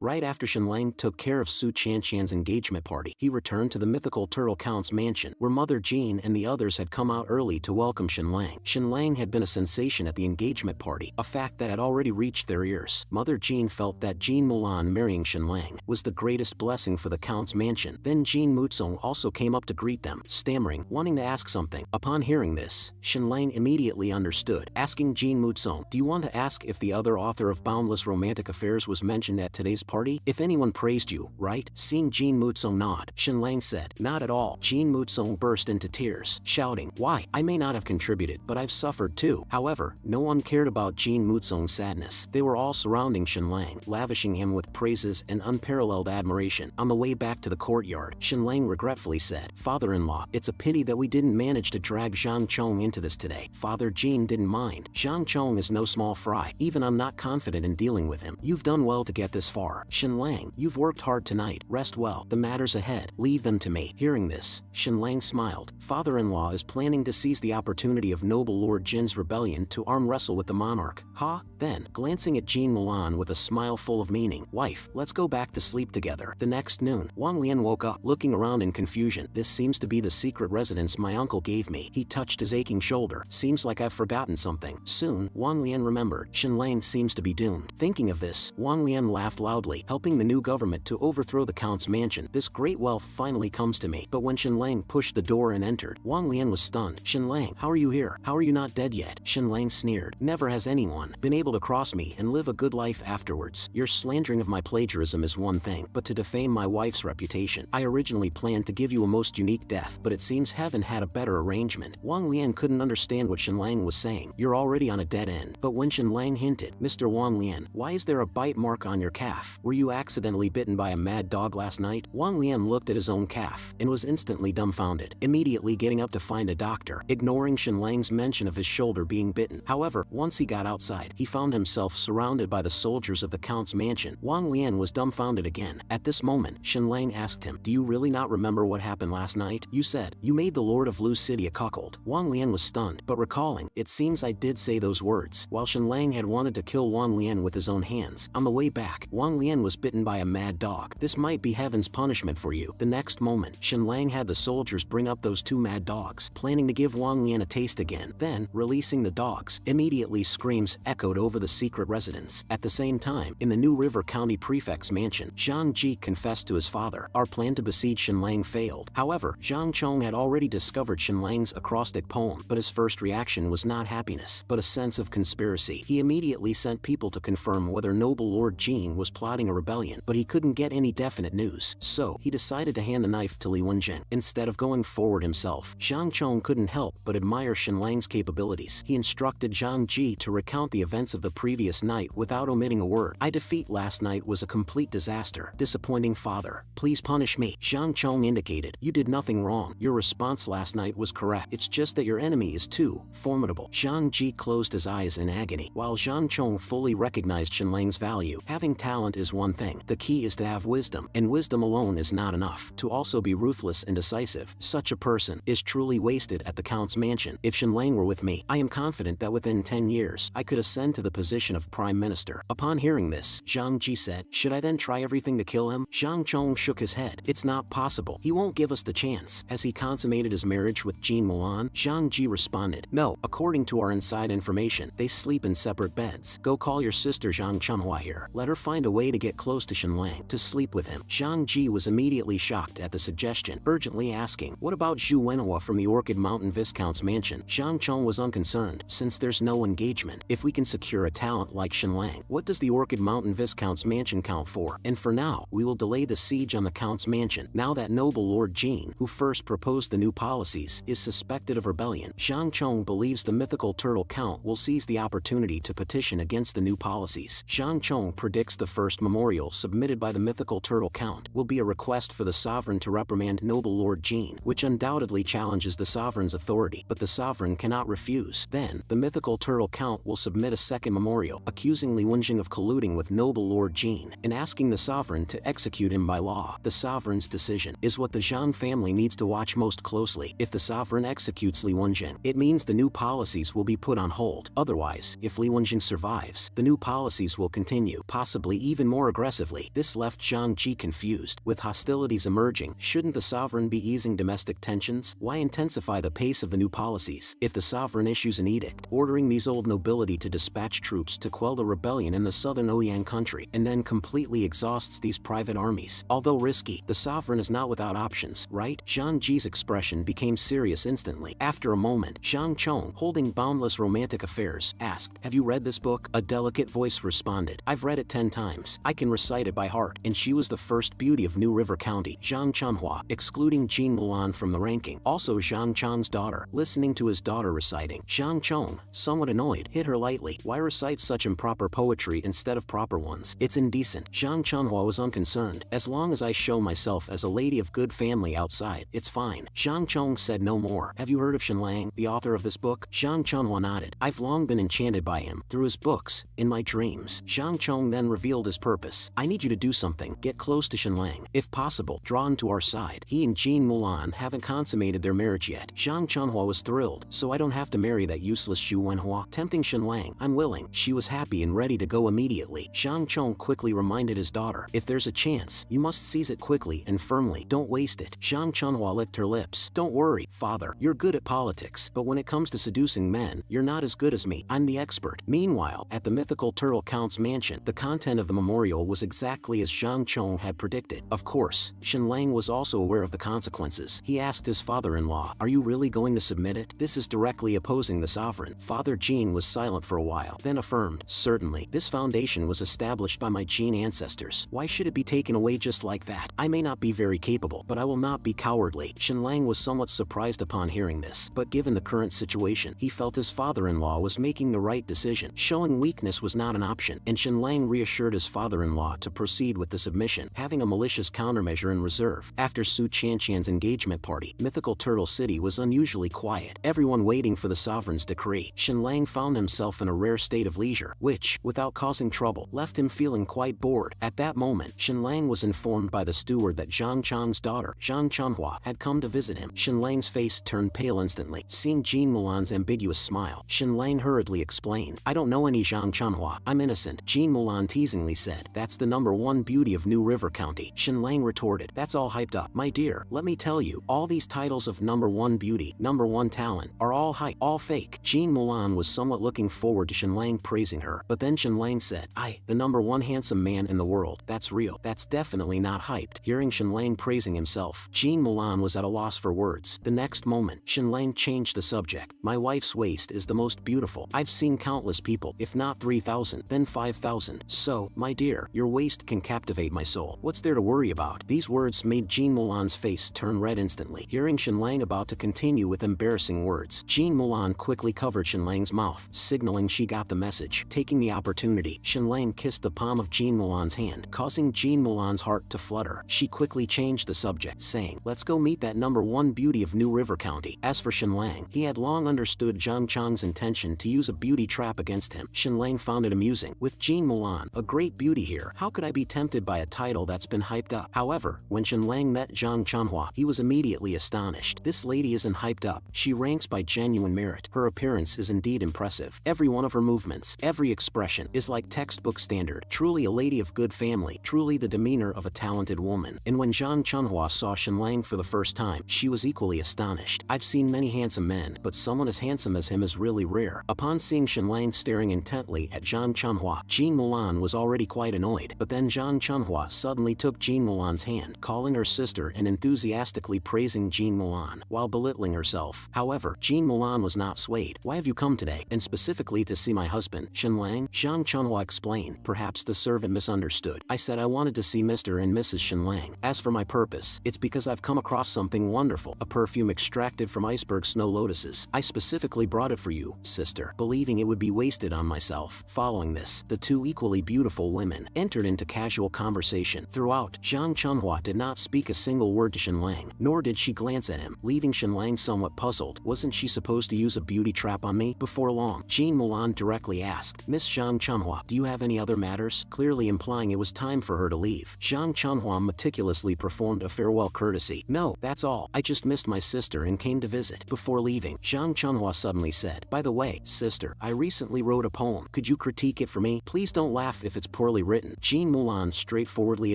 Right after Shenlang took care of Su Chanchan's engagement party, he returned to the mythical Turtle Count's mansion, where Mother Jean and the others had come out early to welcome Shenlang. Shenlang had been a sensation at the engagement party, a fact that had already reached their ears. Mother Jean felt that Jean Mulan marrying Shenlang was the greatest blessing for the Count's mansion. Then Jean Muzong also came up to greet them, stammering, wanting to ask something. Upon hearing this, Shenlang immediately understood, asking Jean Muzong, "Do you want to ask if the other author of Boundless Romantic Affairs was mentioned at today's party? If anyone praised you, right?" Seeing Jean Muzong nod, Shenlang said, "Not at all." Jean Muzong burst into tears, shouting, "Why? I may not have contributed, but I've suffered too." However, no one cared about Jean Muzong's sadness. They were all surrounding Shenlang, lavishing him with praises and unparalleled admiration. On the way back to the courtyard, Shenlang regretfully said, "Father-in-law, it's a pity that we didn't manage to drag Zhang Chong into this today." Father Jean didn't mind. Zhang Chong is no small fry. Even I'm not confident in dealing with him. You've done well to get this far. Shenlang, you've worked hard tonight. Rest well. The matters ahead, leave them to me. Hearing this, Shenlang smiled. Father-in-law is planning to seize the opportunity of noble Lord Jin's rebellion to arm wrestle with the monarch. Huh? Then, glancing at Jean Mulan with a smile full of meaning, "Wife, let's go back to sleep together." The next noon, Wang Lian woke up, looking around in confusion. "This seems to be the secret residence my uncle gave me." He touched his aching shoulder. "Seems like I've forgotten something." Soon, Wang Lian remembered. Shenlang seems to be doomed. Thinking of this, Wang Lian laughed loudly, helping the new government to overthrow the Count's mansion. "This great wealth finally comes to me." But when Shenlang pushed the door and entered, Wang Lian was stunned. "Shenlang, how are you here? How are you not dead yet?" Shenlang sneered. "Never has anyone been able to cross me and live a good life afterwards. Your slandering of my plagiarism is one thing, but to defame my wife's reputation, I originally planned to give you a most unique death, but it seems heaven had a better arrangement." Wang Lian couldn't understand what Shenlang was saying. "You're already on a dead end." But when Shenlang hinted, "Mr. Wang Lian, why is there a bite mark on your calf? Were you accidentally bitten by a mad dog last night?" Wang Lian looked at his own calf and was instantly dumbfounded, immediately getting up to find a doctor, ignoring Shenlang's mention of his shoulder being bitten. However, once he got outside, he found himself surrounded by the soldiers of the Count's mansion. Wang Lian was dumbfounded again. At this moment, Shenlang asked him, "Do you really not remember what happened last night? You said you made the Lord of Lu City a cuckold." Wang Lian was stunned, but recalling, "It seems I did say those words." While Shenlang had wanted to kill Wang Lian with his own hands, on the way back, Wang Lian was bitten by a mad dog. "This might be heaven's punishment for you." The next moment, Shenlang had the soldiers bring up those two mad dogs, planning to give Wang Lian a taste again. Then, releasing the dogs, immediately screams echoed over the secret residence. At the same time, in the New River County Prefect's mansion, Zhang Ji confessed to his father, "Our plan to besiege Shenlang failed." However, Zhang Chong had already discovered Shenlang's acrostic poem, but his first reaction was not happiness, but a sense of conspiracy. He immediately sent people to confirm whether noble Lord Jin was plotting a rebellion, but he couldn't get any definite news. So, he decided to hand the knife to Li Wenjing. Instead of going forward himself, Zhang Chong couldn't help but admire Shenlang's capabilities. He instructed Zhang Ji to recount the events of the previous night without omitting a word. "I defeat last night was a complete disaster. Disappointing father. Please punish me." Zhang Chong indicated, "You did nothing wrong. Your response last night was correct. It's just that your enemy is too formidable." Zhang Ji closed his eyes in agony, while Zhang Chong fully recognized Shenlang's value. Having talent is one thing. The key is to have wisdom, and wisdom alone is not enough. To also be ruthless and decisive. Such a person is truly wasted at the Count's mansion. If Shenlang were with me, I am confident that within 10 years, I could ascend to the position of Prime Minister. Upon hearing this, Zhang Ji said, "Should I then try everything to kill him?" Zhang Chong shook his head. "It's not possible. He won't give us the chance." Has he consummated his marriage with Jean Mulan? Zhang Ji responded, "No. According to our inside information, they sleep in separate beds. Go call your sister Zhang Chunhua here. Let her find a way to get close to Shenlang, to sleep with him." Zhang Ji was immediately shocked at the suggestion, urgently asking, "What about Zhu Wenhua from the Orchid Mountain Viscount's mansion?" Zhang Chong was unconcerned. "Since there's no engagement, if we can secure a talent like Shenlang, what does the Orchid Mountain Viscount's mansion count for? And for now, we will delay the siege on the Count's mansion. Now that noble Lord Jin, who first proposed the new policies, is suspected of rebellion, Zhang Chong believes the mythical Turtle Count will seize the opportunity to petition against the new policies. Zhang Chong predicts the first memorial submitted by the mythical Turtle Count will be a request for the sovereign to reprimand noble Lord Jin, which undoubtedly challenges the sovereign's authority, but the sovereign cannot refuse. Then, the mythical Turtle Count will submit a second memorial, accusing Li Wenjing of colluding with noble Lord Jin, and asking the sovereign to execute him by law. The sovereign's decision is what the Zhang family needs to watch most closely. If the sovereign executes Li Wenjing, it means the new policies will be put on hold. Otherwise, if Li Wenjing survives, the new policies will continue, possibly even even more aggressively. This left Zhang Ji confused. With hostilities emerging, shouldn't the sovereign be easing domestic tensions? Why intensify the pace of the new policies? If the sovereign issues an edict, ordering these old nobility to dispatch troops to quell the rebellion in the southern Ouyang country, and then completely exhausts these private armies. Although risky, the sovereign is not without options, right? Zhang Ji's expression became serious instantly. After a moment, Zhang Chong, holding Boundless Romantic Affairs, asked, "Have you read this book?" A delicate voice responded, "I've read it 10 times. I can recite it by heart." And she was the first beauty of New River County, Zhang Chanhua, excluding Jean Mulan from the ranking. Also Zhang Chong's daughter. Listening to his daughter reciting, Zhang Chong, somewhat annoyed, hit her lightly. "Why recite such improper poetry instead of proper ones? It's indecent." Zhang Chanhua was unconcerned. "As long as I show myself as a lady of good family outside, it's fine." Zhang Chong said no more. "Have you heard of Shenlang, the author of this book?" Zhang Chanhua nodded. "I've long been enchanted by him, through his books, in my dreams." Zhang Chong then revealed his purpose. "I need you to do something. Get close to Shenlang. If possible, draw him to our side. He and Jean Mulan haven't consummated their marriage yet." Zhang Chanhua was thrilled. "So I don't have to marry that useless Xu Wenhua?" Tempting Shenlang. "I'm willing." She was happy and ready to go immediately. Zhang Chong quickly reminded his daughter, "If there's a chance, you must seize it quickly and firmly. Don't waste it." Zhang Chanhua licked her lips. "Don't worry, father. You're good at politics, but when it comes to seducing men, you're not as good as me. I'm the expert." Meanwhile, at the mythical Turtle Count's mansion, the content of the memorial was exactly as Zhang Chong had predicted. Of course, Shenlang was also aware of the consequences. He asked his father-in-law, "Are you really going to submit it? This is directly opposing the sovereign." Father Jean was silent for a while, then affirmed, "Certainly. This foundation was established by my Jean ancestors. Why should it be taken away just like that? I may not be very capable, but I will not be cowardly." Shenlang was somewhat surprised upon hearing this, but given the current situation, he felt his father-in-law was making the right decision. Showing weakness was not an option, and Shenlang reassured his father-in-law to proceed with the submission, having a malicious countermeasure in reserve. After Su Qianqian's engagement party, mythical Turtle City was unusually quiet, everyone waiting for the sovereign's decree. Shenlang found himself in a rare state of leisure, which, without causing trouble, left him feeling quite bored. At that moment, Shenlang was informed by the steward that Zhang Chong's daughter, Zhang Chanhua, had come to visit him. Shenlang's face turned pale instantly. Seeing Jean Mulan's ambiguous smile, Shenlang hurriedly explained, "I don't know any Zhang Chanhua. I'm innocent." Jean Mulan teasingly said, "That's the #1 beauty of New River County." Shenlang retorted, "That's all hyped up. My dear, let me tell you, all these titles of #1 beauty, #1 talent, are all hype, all fake." Jean Mulan was somewhat looking forward to Shenlang praising her, but then Shenlang said, the #1 handsome man in the world, that's real. That's definitely not hyped." Hearing Shenlang praising himself, Jean Mulan was at a loss for words. The next moment, Shenlang changed the subject. "My wife's waist is the most beautiful. I've seen countless people, if not 3,000, then 5,000. So, my dear, your waist can captivate my soul. What's there to worry about?" These words made Jean Mulan's face turn red instantly. Hearing Shenlang about to continue with embarrassing words, Jean Mulan quickly covered Shenlang's mouth, signaling she got the message. Taking the opportunity, Shenlang kissed the palm of Jean Mulan's hand, causing Jean Mulan's heart to flutter. She quickly changed the subject, saying, "Let's go meet that #1 beauty of New River County." As for Shenlang, he had long understood Zhang Chong's intention to use a beauty trap against him. Shenlang found it amusing. With Jean Mulan, a great beauty here, how could I be tempted by a title that's been hyped up? However, when Shenlang met Zhang Chanhua, he was immediately astonished. This lady isn't hyped up. She ranks by genuine merit. Her appearance is indeed impressive. Every one of her movements, every expression, is like textbook standard. Truly a lady of good family, truly the demeanor of a talented woman. And when Zhang Chanhua saw Shenlang for the first time, she was equally astonished. "I've seen many handsome men, but someone as handsome as him is really rare." Upon seeing Shenlang staring intently at Zhang Chanhua, Jean Mulan was already quite annoyed, but then Zhang Chanhua suddenly took Jean Mulan's hand, calling her sister and enthusiastically praising Jean Mulan, while belittling herself. However, Jean Mulan was not swayed. "Why have you come today, and specifically to see my husband, Shenlang?" Zhang Chanhua explained. Perhaps the servant misunderstood. "I said I wanted to see Mr. and Mrs. Shenlang. As for my purpose, it's because I've come across something wonderful, a perfume extracted from iceberg snow lotuses. I specifically brought it for you, sister, believing it would be wasted on myself." Following this, the two equally beautiful women entered into casual conversation. Throughout, Zhang Chanhua did not speak a single word to Shenlang, nor did she glance at him, leaving Shenlang somewhat puzzled. Wasn't she supposed to use a beauty trap on me? Before long, Jean Mulan directly asked, "Miss Zhang Chanhua, do you have any other matters?" clearly implying it was time for her to leave. Zhang Chanhua meticulously performed a farewell courtesy. "No, that's all. I just missed my sister and came to visit." Before leaving, Zhang Chanhua suddenly said, "By the way, sister, I recently wrote a poem. Could you critique it for me? Please don't laugh if it's poorly poorly written. Jean Mulan straightforwardly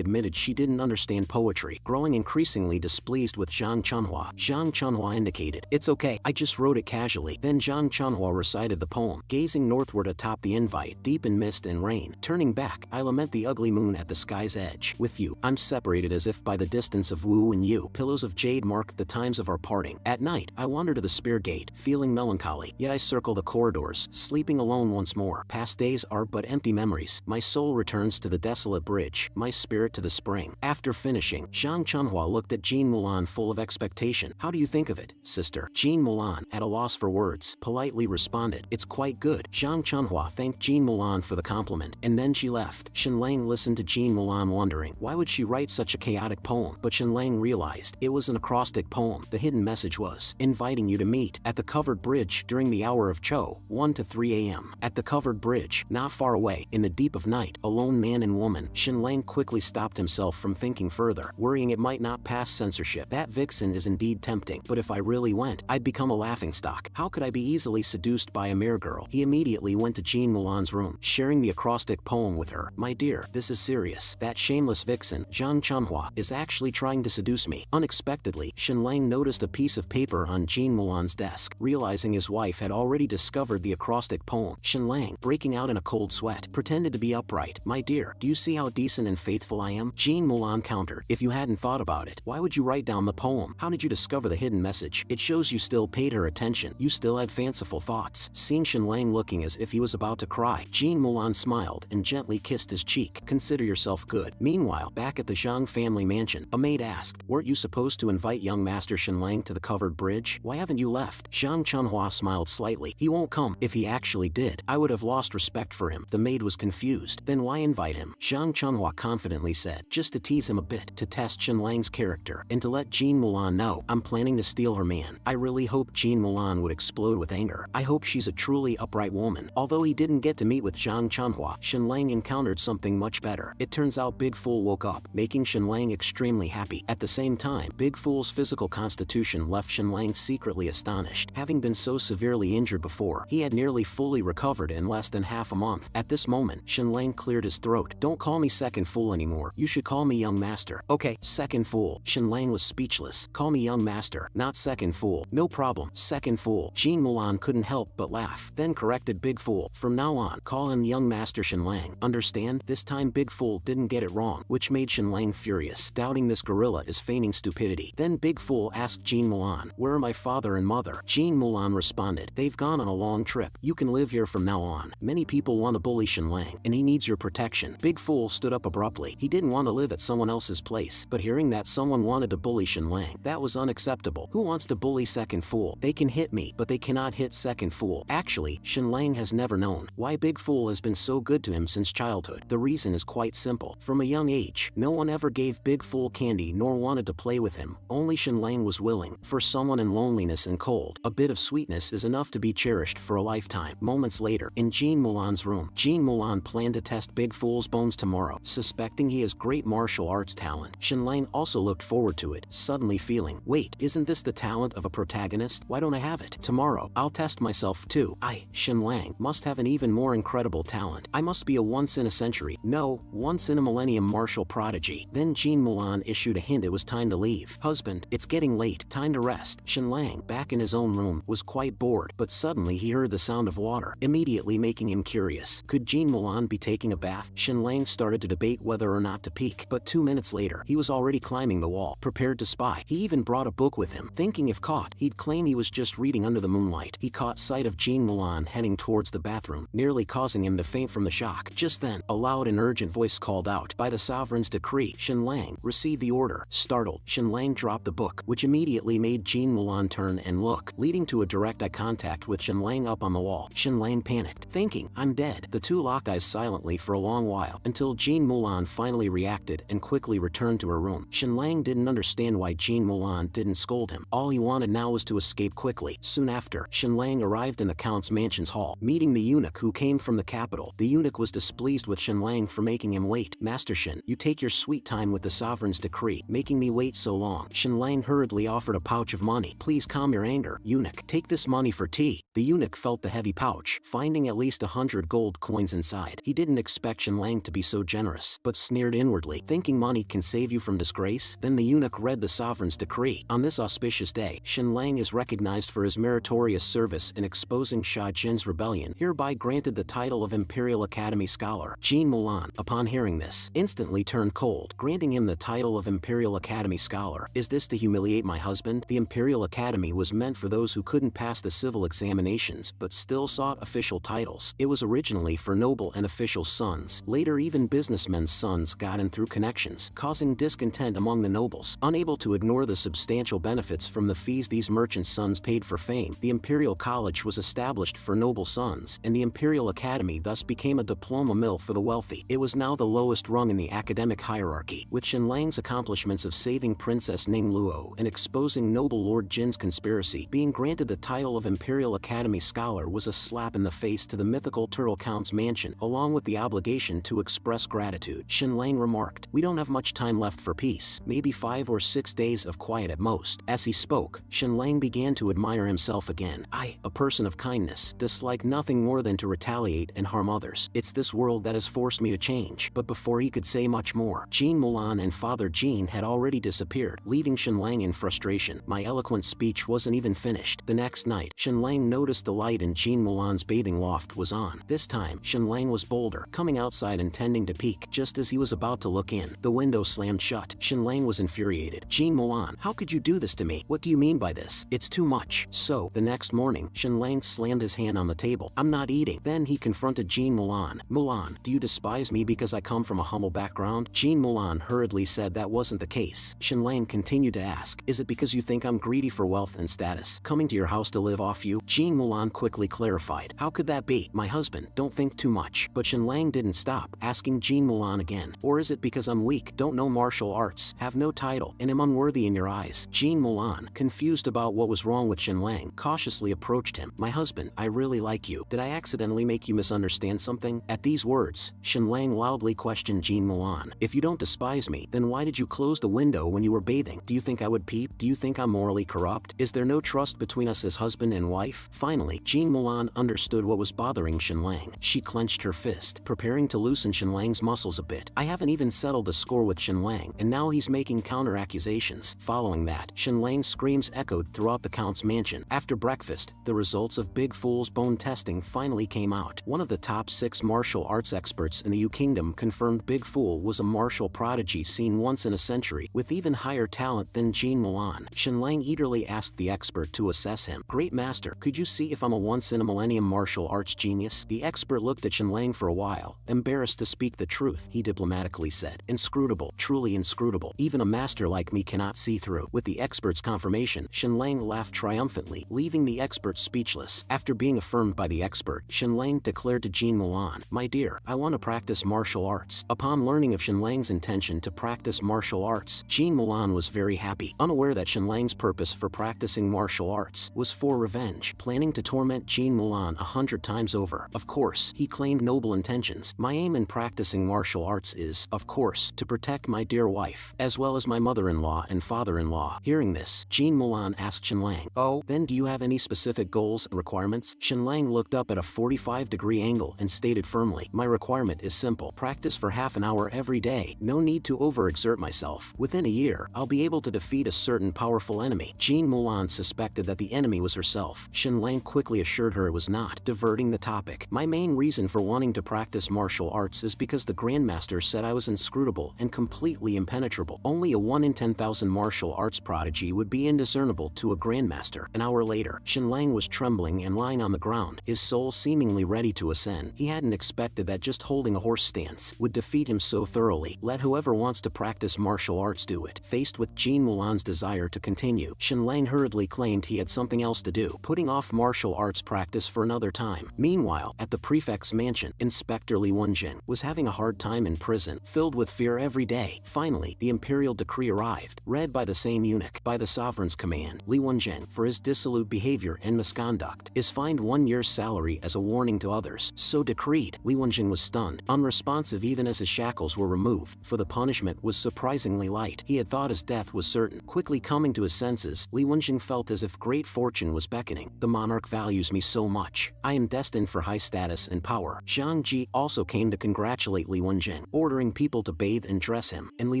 admitted she didn't understand poetry, growing increasingly displeased with Zhang Chunhua. Zhang Chunhua indicated, "It's okay, I just wrote it casually." Then Zhang Chunhua recited the poem, gazing northward atop the invite, deep in mist and rain. Turning back, I lament the ugly moon at the sky's edge. With you, I'm separated as if by the distance of Wu and you. Pillows of jade mark the times of our parting. At night, I wander to the spear gate, feeling melancholy, yet I circle the corridors, sleeping alone once more. Past days are but empty memories. My soul returns to the desolate bridge, my spirit to the spring. After finishing, Zhang Chunhua looked at Jean Mulan full of expectation. "How do you think of it, sister?" Jean Mulan, at a loss for words, politely responded, "It's quite good." Zhang Chunhua thanked Jean Mulan for the compliment, and then she left. Shenlang listened to Jean Mulan wondering, why would she write such a chaotic poem? But Shenlang realized, it was an acrostic poem. The hidden message was, inviting you to meet at the covered bridge during the hour of Cho, 1 to 3 a.m. At the covered bridge, not far away, in the deep of night, a lone man and woman. Shenlang quickly stopped himself from thinking further, worrying it might not pass censorship. That vixen is indeed tempting, but if I really went, I'd become a laughingstock. How could I be easily seduced by a mere girl? He immediately went to Jean Mulan's room, sharing the acrostic poem with her. "My dear, this is serious. That shameless vixen, Zhang Chunhua, is actually trying to seduce me." Unexpectedly, Shenlang noticed a piece of paper on Jean Mulan's desk. Realizing his wife had already discovered the acrostic poem, Shenlang, breaking out in a cold sweat, pretended to be upright. "My dear, do you see how decent and faithful I am?" Jean Mulan countered, "If you hadn't thought about it, why would you write down the poem? How did you discover the hidden message? It shows you still paid her attention. You still had fanciful thoughts." Seeing Shenlang looking as if he was about to cry, Jean Mulan smiled and gently kissed his cheek. "Consider yourself good." Meanwhile, back at the Zhang family mansion, a maid asked, "Weren't you supposed to invite young Master Shenlang to the covered bridge? Why haven't you left?" Zhang Chunhua smiled slightly. "He won't come. If he actually did, I would have lost respect for him." The maid was confused. "Then why invite him?" Zhang Chunhua confidently said, "Just to tease him a bit, to test Shenlang's character, and to let Jean Mulan know I'm planning to steal her man." I really hope Jean Mulan would explode with anger. I hope she's a truly upright woman. Although he didn't get to meet with Zhang Chunhua, Shenlang encountered something much better. It turns out Big Fool woke up, making Shenlang extremely happy. At the same time, Big Fool's physical constitution left Shenlang secretly astonished. Having been so severely injured before, he had nearly fully recovered in less than half a month. At this moment, Shenlang cleared his throat. "Don't call me second fool anymore. You should call me young master." "Okay, second fool." Shenlang was speechless. "Call me young master, not second fool." "No problem, second fool." Jean Mulan couldn't help but laugh, then corrected Big Fool. "From now on, call him young master Shenlang. Understand?" This time Big Fool didn't get it wrong, which made Shenlang furious, doubting this gorilla is feigning stupidity. Then Big Fool asked Jean Mulan, "Where are my father and mother?" Jean Mulan responded, "They've gone on a long trip. You can live here from now on. Many people want to bully Shenlang, and he needs your protection." Big Fool stood up abruptly. He didn't want to live at someone else's place, but hearing that someone wanted to bully Shenlang, that was unacceptable. Who wants to bully second fool? They can hit me, but they cannot hit second fool. Actually, Shenlang has never known why Big Fool has been so good to him since childhood. The reason is quite simple. From a young age, no one ever gave Big Fool candy nor wanted to play with him. Only Shenlang was willing. For someone in loneliness and cold, a bit of sweetness is enough to be cherished for a lifetime. Moments later, in Jean Mulan's room, Jean Mulan planned to test Big Fool's bones tomorrow, suspecting he has great martial arts talent. Shenlang also looked forward to it, suddenly feeling, wait, isn't this the talent of a protagonist? Why don't I have it? Tomorrow, I'll test myself too. Shenlang, must have an even more incredible talent. I must be a once-in-a-century, no, once-in-a-millennium martial prodigy. Then Jean Mulan issued a hint it was time to leave. "Husband, it's getting late, time to rest." Shenlang, back in his own room, was quite bored, but suddenly he heard the sound of water, immediately making him curious. Could Jean Mulan be taking a bath? Shenlang started to debate whether or not to peek, but 2 minutes later, he was already climbing the wall, prepared to spy. He even brought a book with him, thinking if caught, he'd claim he was just reading under the moonlight. He caught sight of Jean Mulan heading towards the bathroom, nearly causing him to faint from the shock. Just then, a loud and urgent voice called out, "By the sovereign's decree, Shenlang, receive the order." Startled, Shenlang dropped the book, which immediately made Jean Mulan turn and look, leading to a direct eye contact with Shenlang up on the wall. Shenlang panicked, thinking, "I'm dead." The two locked eyes silently for a long while, until Jean Mulan finally reacted and quickly returned to her room. Shenlang didn't understand why Jean Mulan didn't scold him. All he wanted now was to escape quickly. Soon after, Shenlang arrived in the Count's mansion's hall, meeting the eunuch who came from the capital. The eunuch was displeased with Shenlang for making him wait. "Master Shen, you take your sweet time with the sovereign's decree, making me wait so long." Shenlang hurriedly offered a pouch of money. "Please calm your anger, eunuch. Take this money for tea." The eunuch felt the heavy pouch, finding at least 100 gold coins inside. He didn't expect expect Shenlang to be so generous, but sneered inwardly, thinking money can save you from disgrace. Then the eunuch read the sovereign's decree. On this auspicious day, Shenlang is recognized for his meritorious service in exposing Shah Jin's rebellion, hereby granted the title of Imperial Academy Scholar. Jean Mulan, upon hearing this, instantly turned cold, granting him the title of Imperial Academy Scholar. Is this to humiliate my husband? The Imperial Academy was meant for those who couldn't pass the civil examinations but still sought official titles. It was originally for noble and official sons. Later even businessmen's sons got in through connections, causing discontent among the nobles. Unable to ignore the substantial benefits from the fees these merchants' sons paid for fame, the Imperial College was established for noble sons, and the Imperial Academy thus became a diploma mill for the wealthy. It was now the lowest rung in the academic hierarchy. With Shenlang's accomplishments of saving Princess Ning Luo and exposing noble Lord Jin's conspiracy, being granted the title of Imperial Academy Scholar was a slap in the face to the mythical Turtle Count's mansion, along with the obligation to express gratitude. Shenlang remarked, "We don't have much time left for peace, maybe 5 or 6 days of quiet at most." As he spoke, Shenlang began to admire himself again. "I, a person of kindness, dislike nothing more than to retaliate and harm others. It's this world that has forced me to change." But before he could say much more, Jean Mulan and Father Jean had already disappeared, leaving Shenlang in frustration. My eloquent speech wasn't even finished. The next night, Shenlang noticed the light in Jean Mulan's bathing loft was on. This time, Shenlang was bolder, coming outside intending to peek. Just as he was about to look in, the window slammed shut. Shenlang was infuriated. "Jean Mulan, how could you do this to me? What do you mean by this? It's too much." So, the next morning, Shenlang slammed his hand on the table. "I'm not eating." Then he confronted Jean Mulan. "Mulan, do you despise me because I come from a humble background?" Jean Mulan hurriedly said that wasn't the case. Shenlang continued to ask, "Is it because you think I'm greedy for wealth and status, coming to your house to live off you?" Jean Mulan quickly clarified, "How could that be? My husband, don't think too much." But Shenlang didn't stop, asking Jean Mulan again, "Or is it because I'm weak, don't know martial arts, have no title, and am unworthy in your eyes?" Jean Mulan, confused about what was wrong with Shenlang, cautiously approached him. "My husband, I really like you. Did I accidentally make you misunderstand something?" At these words, Shenlang loudly questioned Jean Mulan, "If you don't despise me, then why did you close the window when you were bathing? Do you think I would peep? Do you think I'm morally corrupt? Is there no trust between us as husband and wife?" Finally, Jean Mulan understood what was bothering Shenlang. She clenched her fist, preparing to loosen Shenlang's muscles a bit. "I haven't even settled the score with Shenlang, and now he's making counter-accusations." Following that, Shenlang's screams echoed throughout the Count's mansion. After breakfast, the results of Big Fool's bone testing finally came out. One of the top 6 martial arts experts in the Yu Kingdom confirmed Big Fool was a martial prodigy seen once in a century, with even higher talent than Jean Mulan. Shenlang eagerly asked the expert to assess him. "Great master, could you see if I'm a once-in-a-millennium martial arts genius?" The expert looked at Shenlang for a while. "Embarrassed to speak the truth," he diplomatically said. "Inscrutable, truly inscrutable. Even a master like me cannot see through." With the expert's confirmation, Shenlang laughed triumphantly, leaving the expert speechless. After being affirmed by the expert, Shenlang declared to Jean Mulan, "My dear, I want to practice martial arts." Upon learning of Shenlang's intention to practice martial arts, Jean Mulan was very happy, unaware that Shenlang's purpose for practicing martial arts was for revenge, planning to torment Jean Mulan 100 times over. Of course, he claimed noble intentions. "My aim in practicing martial arts is, of course, to protect my dear wife, as well as my mother-in-law and father-in-law." Hearing this, Jean Mulan asked Shenlang, "Oh, then do you have any specific goals and requirements?" Shenlang looked up at a 45-degree angle and stated firmly, "My requirement is simple. Practice for half an hour every day. No need to overexert myself. Within a year, I'll be able to defeat a certain powerful enemy." Jean Mulan suspected that the enemy was herself. Shenlang quickly assured her it was not, diverting the topic. "My main reason for wanting to practice martial arts is because the Grandmaster said I was inscrutable and completely impenetrable. Only a 1 in 10,000 martial arts prodigy would be indiscernible to a Grandmaster." An hour later, Shenlang was trembling and lying on the ground, his soul seemingly ready to ascend. He hadn't expected that just holding a horse stance would defeat him so thoroughly. Let whoever wants to practice martial arts do it. Faced with Jean Mulan's desire to continue, Shenlang hurriedly claimed he had something else to do, putting off martial arts practice for another time. Meanwhile, at the prefect's mansion, Inspector Li Wenjing was having a hard time in prison, filled with fear every day. Finally, the imperial decree arrived, read by the same eunuch. By the sovereign's command, Li Wenjing, for his dissolute behavior and misconduct, is fined 1 year's salary as a warning to others. So decreed. Li Wenjing was stunned, unresponsive even as his shackles were removed, for the punishment was surprisingly light. He had thought his death was certain. Quickly coming to his senses, Li Wenjing felt as if great fortune was beckoning. "The monarch values me so much. I am destined for high status and power." Zhang Ji, also also came to congratulate Li Wenjing, ordering people to bathe and dress him, and Li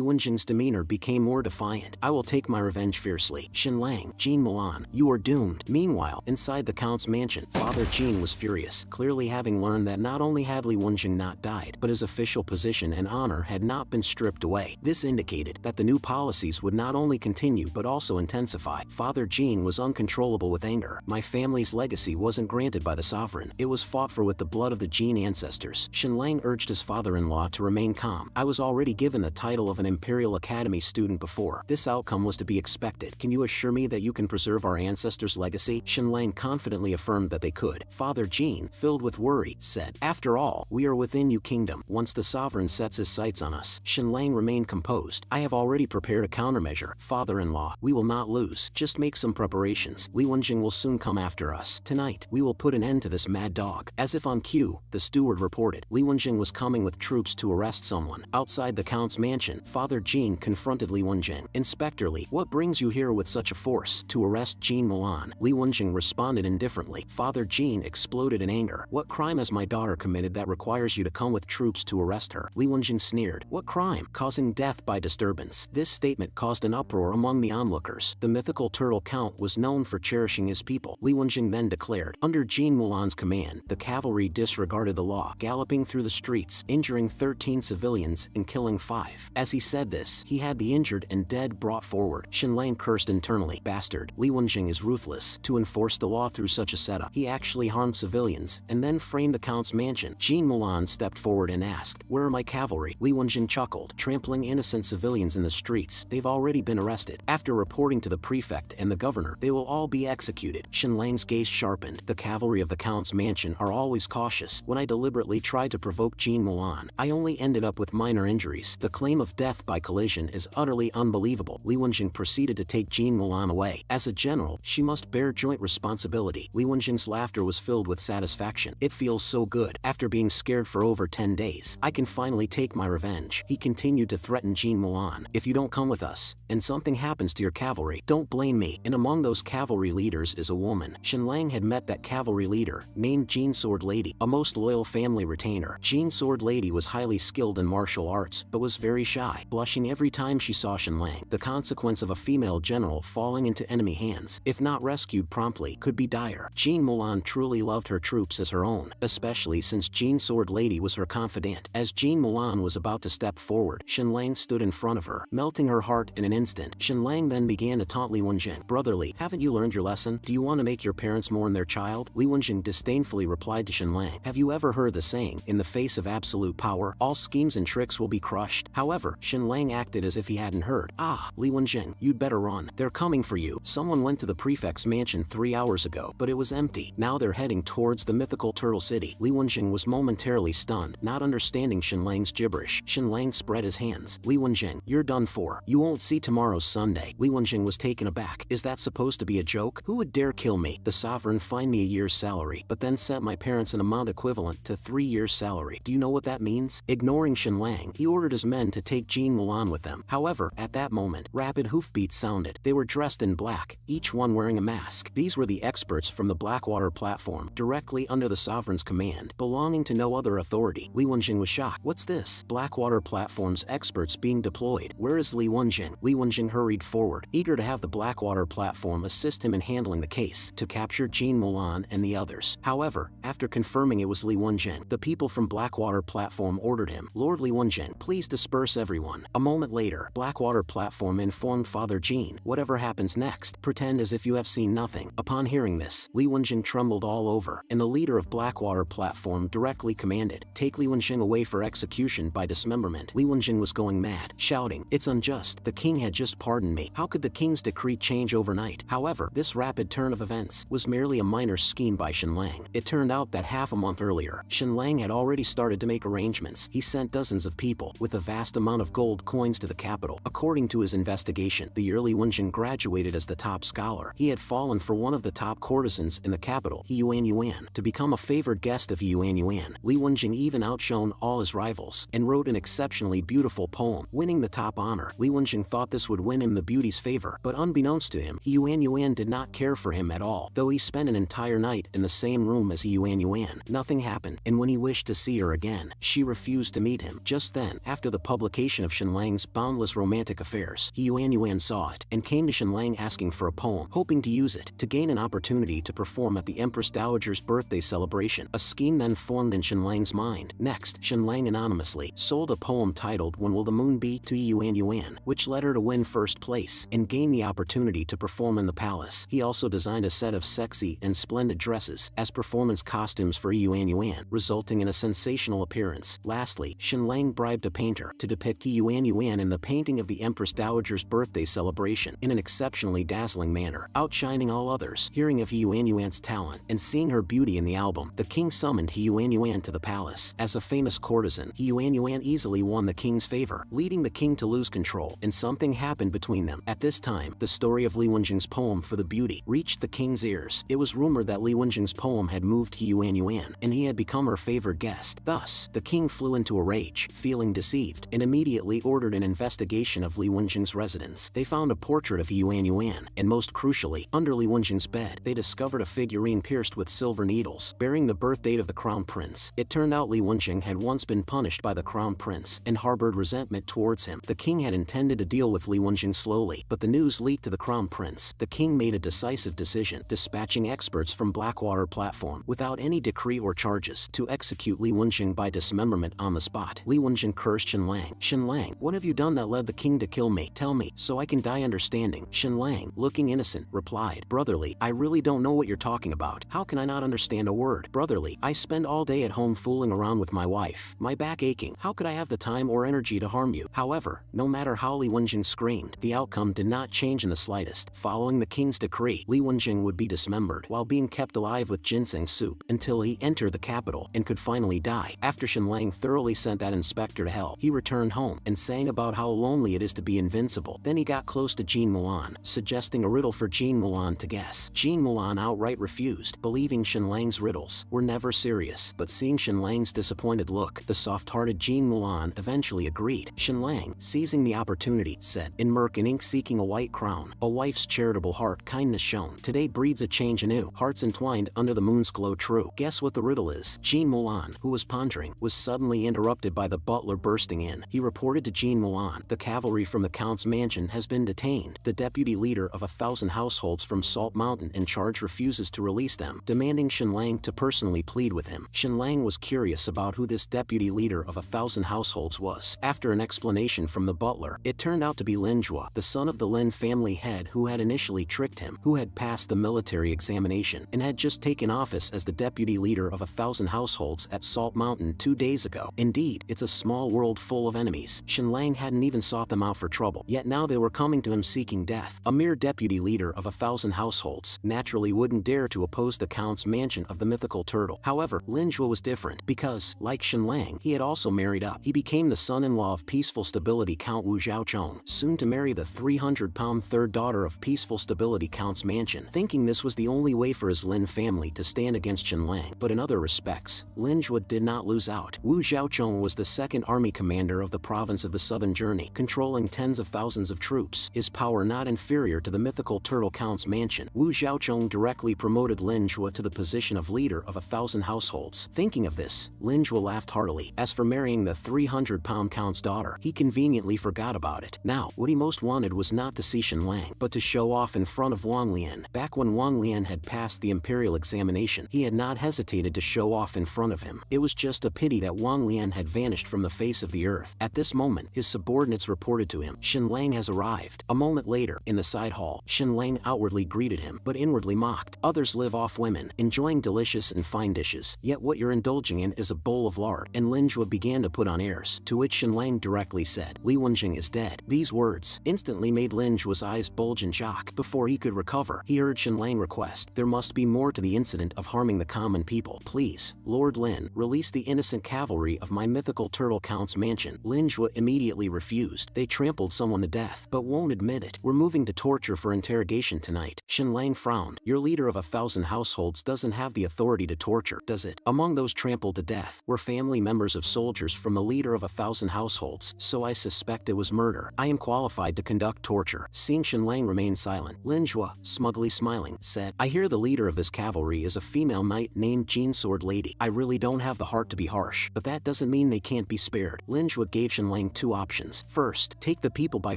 Wenjing's demeanor became more defiant. "I will take my revenge fiercely. Xinlang, Jean Mulan, you are doomed." Meanwhile, inside the Count's mansion, Father Jean was furious, clearly having learned that not only had Li Wenjing not died, but his official position and honor had not been stripped away. This indicated that the new policies would not only continue but also intensify. Father Jean was uncontrollable with anger. "My family's legacy wasn't granted by the sovereign. It was fought for with the blood of the Jean ancestors." Xinlang urged his father-in-law to remain calm. "I was already given the title of an Imperial Academy student before. This outcome was to be expected. Can you assure me that you can preserve our ancestors' legacy?" Xinlang confidently affirmed that they could. Father Jean, filled with worry, said, "After all, we are within Yu Kingdom. Once the sovereign sets his sights on us." Xinlang remained composed. "I have already prepared a countermeasure. Father-in-law, we will not lose. Just make some preparations. Li Wenjing will soon come after us. Tonight, we will put an end to this mad dog." As if on cue, the steward reported Li Wenjing was coming with troops to arrest someone. Outside the Count's mansion, Father Jean confronted Li Wenjing. "Inspector Li, what brings you here with such a force? To arrest Jean Mulan?" Li Wenjing responded indifferently. Father Jean exploded in anger. "What crime has my daughter committed that requires you to come with troops to arrest her?" Li Wenjing sneered. "What crime? Causing death by disturbance." This statement caused an uproar among the onlookers. The mythical turtle Count was known for cherishing his people. Li Wenjing then declared, "Under Jean Mulan's command, the cavalry disregarded the law, galloping through the streets, injuring 13 civilians and killing 5. As he said this, he had the injured and dead brought forward. Xinlang cursed internally. "Bastard, Li Wenjing is ruthless. To enforce the law through such a setup, he actually harmed civilians and then framed the Count's mansion." Jean Mulan stepped forward and asked, "Where are my cavalry?" Li Wenjing chuckled, "Trampling innocent civilians in the streets. They've already been arrested. After reporting to the prefect and the governor, they will all be executed." Xinlang's gaze sharpened. "The cavalry of the Count's mansion are always cautious. When I deliberately tried to provoke Jean Mulan, I only ended up with minor injuries. The claim of death by collision is utterly unbelievable." Li Wenjing proceeded to take Jean Mulan away. "As a general, she must bear joint responsibility." Li Wenjing's laughter was filled with satisfaction. "It feels so good. After being scared for over 10 days, I can finally take my revenge." He continued to threaten Jean Mulan. "If you don't come with us, and something happens to your cavalry, don't blame me." And among those cavalry leaders is a woman. Xinlang had met that cavalry leader, named Jean Sword Lady, a most loyal family retainer. Jean Sword Lady was highly skilled in martial arts, but was very shy, blushing every time she saw Xinlang. The consequence of a female general falling into enemy hands, if not rescued promptly, could be dire. Jean Mulan truly loved her troops as her own, especially since Jean Sword Lady was her confidant. As Jean Mulan was about to step forward, Xinlang stood in front of her, melting her heart in an instant. Xinlang then began to taunt Li Wenjing. "Brotherly, haven't you learned your lesson? Do you want to make your parents mourn their child?" Li Wenjing disdainfully replied to Xinlang, "Have you ever heard the saying, in the face of absolute power, all schemes and tricks will be crushed?" However, Xinlang acted as if he hadn't heard. "Ah, Li Wenjing, you'd better run. They're coming for you. Someone went to the prefect's mansion 3 hours ago, but it was empty. Now they're heading towards the mythical Turtle City." Li Wenjing was momentarily stunned, not understanding Xinlang's gibberish. Xinlang spread his hands. "Li Wenjing, you're done for. You won't see tomorrow's Sunday." Li Wenjing was taken aback. "Is that supposed to be a joke? Who would dare kill me? The sovereign fined me a year's salary, but then sent my parents an amount equivalent to 3 years' salary. Do you know what that means?" Ignoring Xinlang, he ordered his men to take Jean Mulan with them. However, at that moment, rapid hoofbeats sounded. They were dressed in black, each one wearing a mask. These were the experts from the Blackwater platform, directly under the sovereign's command, belonging to no other authority. Li Wenjing was shocked. "What's this? Blackwater platform's experts being deployed. Where is Li Wenjing?" Li Wenjing hurried forward, eager to have the Blackwater platform assist him in handling the case, to capture Jean Mulan and the others. However, after confirming it was Li Wenjing, the people from Blackwater platform ordered him, "Lord Li Wenjing, please disperse everyone." A moment later, Blackwater platform informed Father Jean, "Whatever happens next, pretend as if you have seen nothing." Upon hearing this, Li Wenjing trembled all over, and the leader of Blackwater platform directly commanded, "Take Li Wenjing away for execution by dismemberment." Li Wenjing was going mad, shouting, "It's unjust. The king had just pardoned me. How could the king's decree change overnight?" However, this rapid turn of events was merely a minor scheme by Xinlang. It turned out that half a month earlier, Xinlang had already started to make arrangements. He sent dozens of people with a vast amount of gold coins to the capital. According to his investigation, the year Li Wenjing graduated as the top scholar, he had fallen for one of the top courtesans in the capital, Yuan Yuan, to become a favored guest of Yuan Yuan. Li Wenjing even outshone all his rivals and wrote an exceptionally beautiful poem, winning the top honor. Li Wenjing thought this would win him the beauty's favor, but unbeknownst to him, Yuan Yuan did not care for him at all. Though he spent an entire night in the same room as Yuan Yuan, nothing happened, and when he wished to to see her again. She refused to meet him. Just then, after the publication of Shenlang's boundless romantic affairs, He Yuanyuan saw it and came to Shenlang asking for a poem, hoping to use it to gain an opportunity to perform at the Empress Dowager's birthday celebration. A scheme then formed in Shenlang's mind. Next, Shenlang anonymously sold a poem titled When Will the Moon Be to Yi Yuanyuan, which led her to win first place and gain the opportunity to perform in the palace. He also designed a set of sexy and splendid dresses as performance costumes for Yi Yuanyuan, resulting in a sensational appearance. Lastly, Shenlang bribed a painter to depict Yi Yuanyuan in the painting of the Empress Dowager's birthday celebration in an exceptionally dazzling manner, outshining all others. Hearing of Yi Yuanyuan's talent and seeing her beauty in the album, the king summoned Yi Yuanyuan to the palace. As a famous courtesan, Yi Yuanyuan easily won the king's favor, leading the king to lose control, and something happened between them. At this time, the story of Li Wenjing's poem for the beauty reached the king's ears. It was rumored that Li Wenjing's poem had moved Yi Yuanyuan, and he had become her favored guest. Thus, the king flew into a rage, feeling deceived, and immediately ordered an investigation of Li Wenjing's residence. They found a portrait of Yi Yuanyuan, and most crucially, under Li Wenjing's bed, they discovered a figurine pierced with silver needles, bearing the birth date of the crown prince. It turned out Li Wenjing had once been punished by the crown prince and harbored resentment towards him. The king had intended to deal with Li Wenjing slowly, but the news leaked to the crown prince. The king made a decisive decision, dispatching experts from Blackwater platform without any decree or charges to execute Li Wenjing by dismemberment on the spot. Li Wenjing cursed Shenlang. Shenlang, what have you done that led the king to kill me? Tell me, so I can die understanding. Shenlang, looking innocent, replied, Brotherly, I really don't know what you're talking about. How can I not understand a word? Brotherly, I spend all day at home fooling around with my wife, my back aching. How could I have the time or energy to harm you? However, no matter how Li Wenjing screamed, the outcome did not change in the slightest. Following the king's decree, Li Wenjing would be dismembered while being kept alive with ginseng soup until he entered the capital and could finally die. After Shenlang thoroughly sent that inspector to hell, he returned home and sang about how lonely it is to be invincible. Then he got close to Jean Mulan, suggesting a riddle for Jean Mulan to guess. Jean Mulan outright refused, believing Shenlang's riddles were never serious. But seeing Shenlang's disappointed look, the soft-hearted Jean Mulan eventually agreed. Shenlang, seizing the opportunity, said, In murk and ink seeking a white crown, a wife's charitable heart kindness shown. Today breeds a change anew, hearts entwined under the moon's glow true. Guess what the riddle is? Jean Mulan, who was pondering, was suddenly interrupted by the butler bursting in. He reported to Jean Mulan, the cavalry from the count's mansion has been detained. The deputy leader of 1,000 households from Salt Mountain in charge refuses to release them, demanding Shenlang to personally plead with him. Shenlang was curious about who this deputy leader of 1,000 households was. After an explanation from the butler, it turned out to be Lin Zhua, the son of the Lin family head who had initially tricked him, who had passed the military examination and had just taken office as the deputy leader of 1,000 households at Salt Mountain 2 days ago. Indeed, it's a small world full of enemies. Shenlang hadn't even sought them out for trouble, yet now they were coming to him seeking death. A mere deputy leader of 1,000 households naturally wouldn't dare to oppose the count's mansion of the mythical turtle. However, Lin Zhua was different because, like Shenlang, he had also married up. He became the son-in-law of Peaceful Stability Count Wu Zhaochong, soon to marry the 300-pound third daughter of Peaceful Stability Count's mansion, thinking this was the only way for his Lin family to stand against Shenlang. But in other respects, Lin Zhua did not lose out. Wu Zhaochong was the second army commander of the province of the Southern Journey, controlling tens of thousands of troops, his power not inferior to the mythical turtle count's mansion. Wu Zhaochong directly promoted Lin Zhua to the position of leader of 1,000 households. Thinking of this, Lin Zhua laughed heartily. As for marrying the 300-pound count's daughter, he conveniently forgot about it. Now, what he most wanted was not to see Shenlang, but to show off in front of Wang Lian. Back when Wang Lian had passed the imperial examination, he had not hesitated to show off in front of him. It was just a pity that Wang Lian had vanished from the face of the earth. At this moment, his subordinates reported to him, Shenlang has arrived. A moment later, in the side hall, Shenlang outwardly greeted him, but inwardly mocked. Others live off women, enjoying delicious and fine dishes, yet what you're indulging in is a bowl of lard. And Lin Zhua began to put on airs, to which Shenlang directly said, Li Wenjing is dead. These words instantly made Lin Zhua's eyes bulge in shock. Before he could recover, he heard Shenlang request, there must be more to the incident of harming the common people. Please, Lord Lin, release the innocent cavalry of my mythical turtle count's mansion. Lin Zhua immediately refused. They trampled someone to death, but won't admit it. We're moving to torture for interrogation tonight. Shenlang frowned. Your leader of 1,000 households doesn't have the authority to torture, does it? Among those trampled to death were family members of soldiers from the leader of 1,000 households, so I suspect it was murder. I am qualified to conduct torture. Seeing Shenlang remain silent, Lin Zhua, smugly smiling, said, I hear the leader of this cavalry is a female knight named Jean Sword Lady. I really don't have the heart to be harsh, but that doesn't mean they can't be spared. Lin Zhua gave Shenlang 2 options. First, take the people by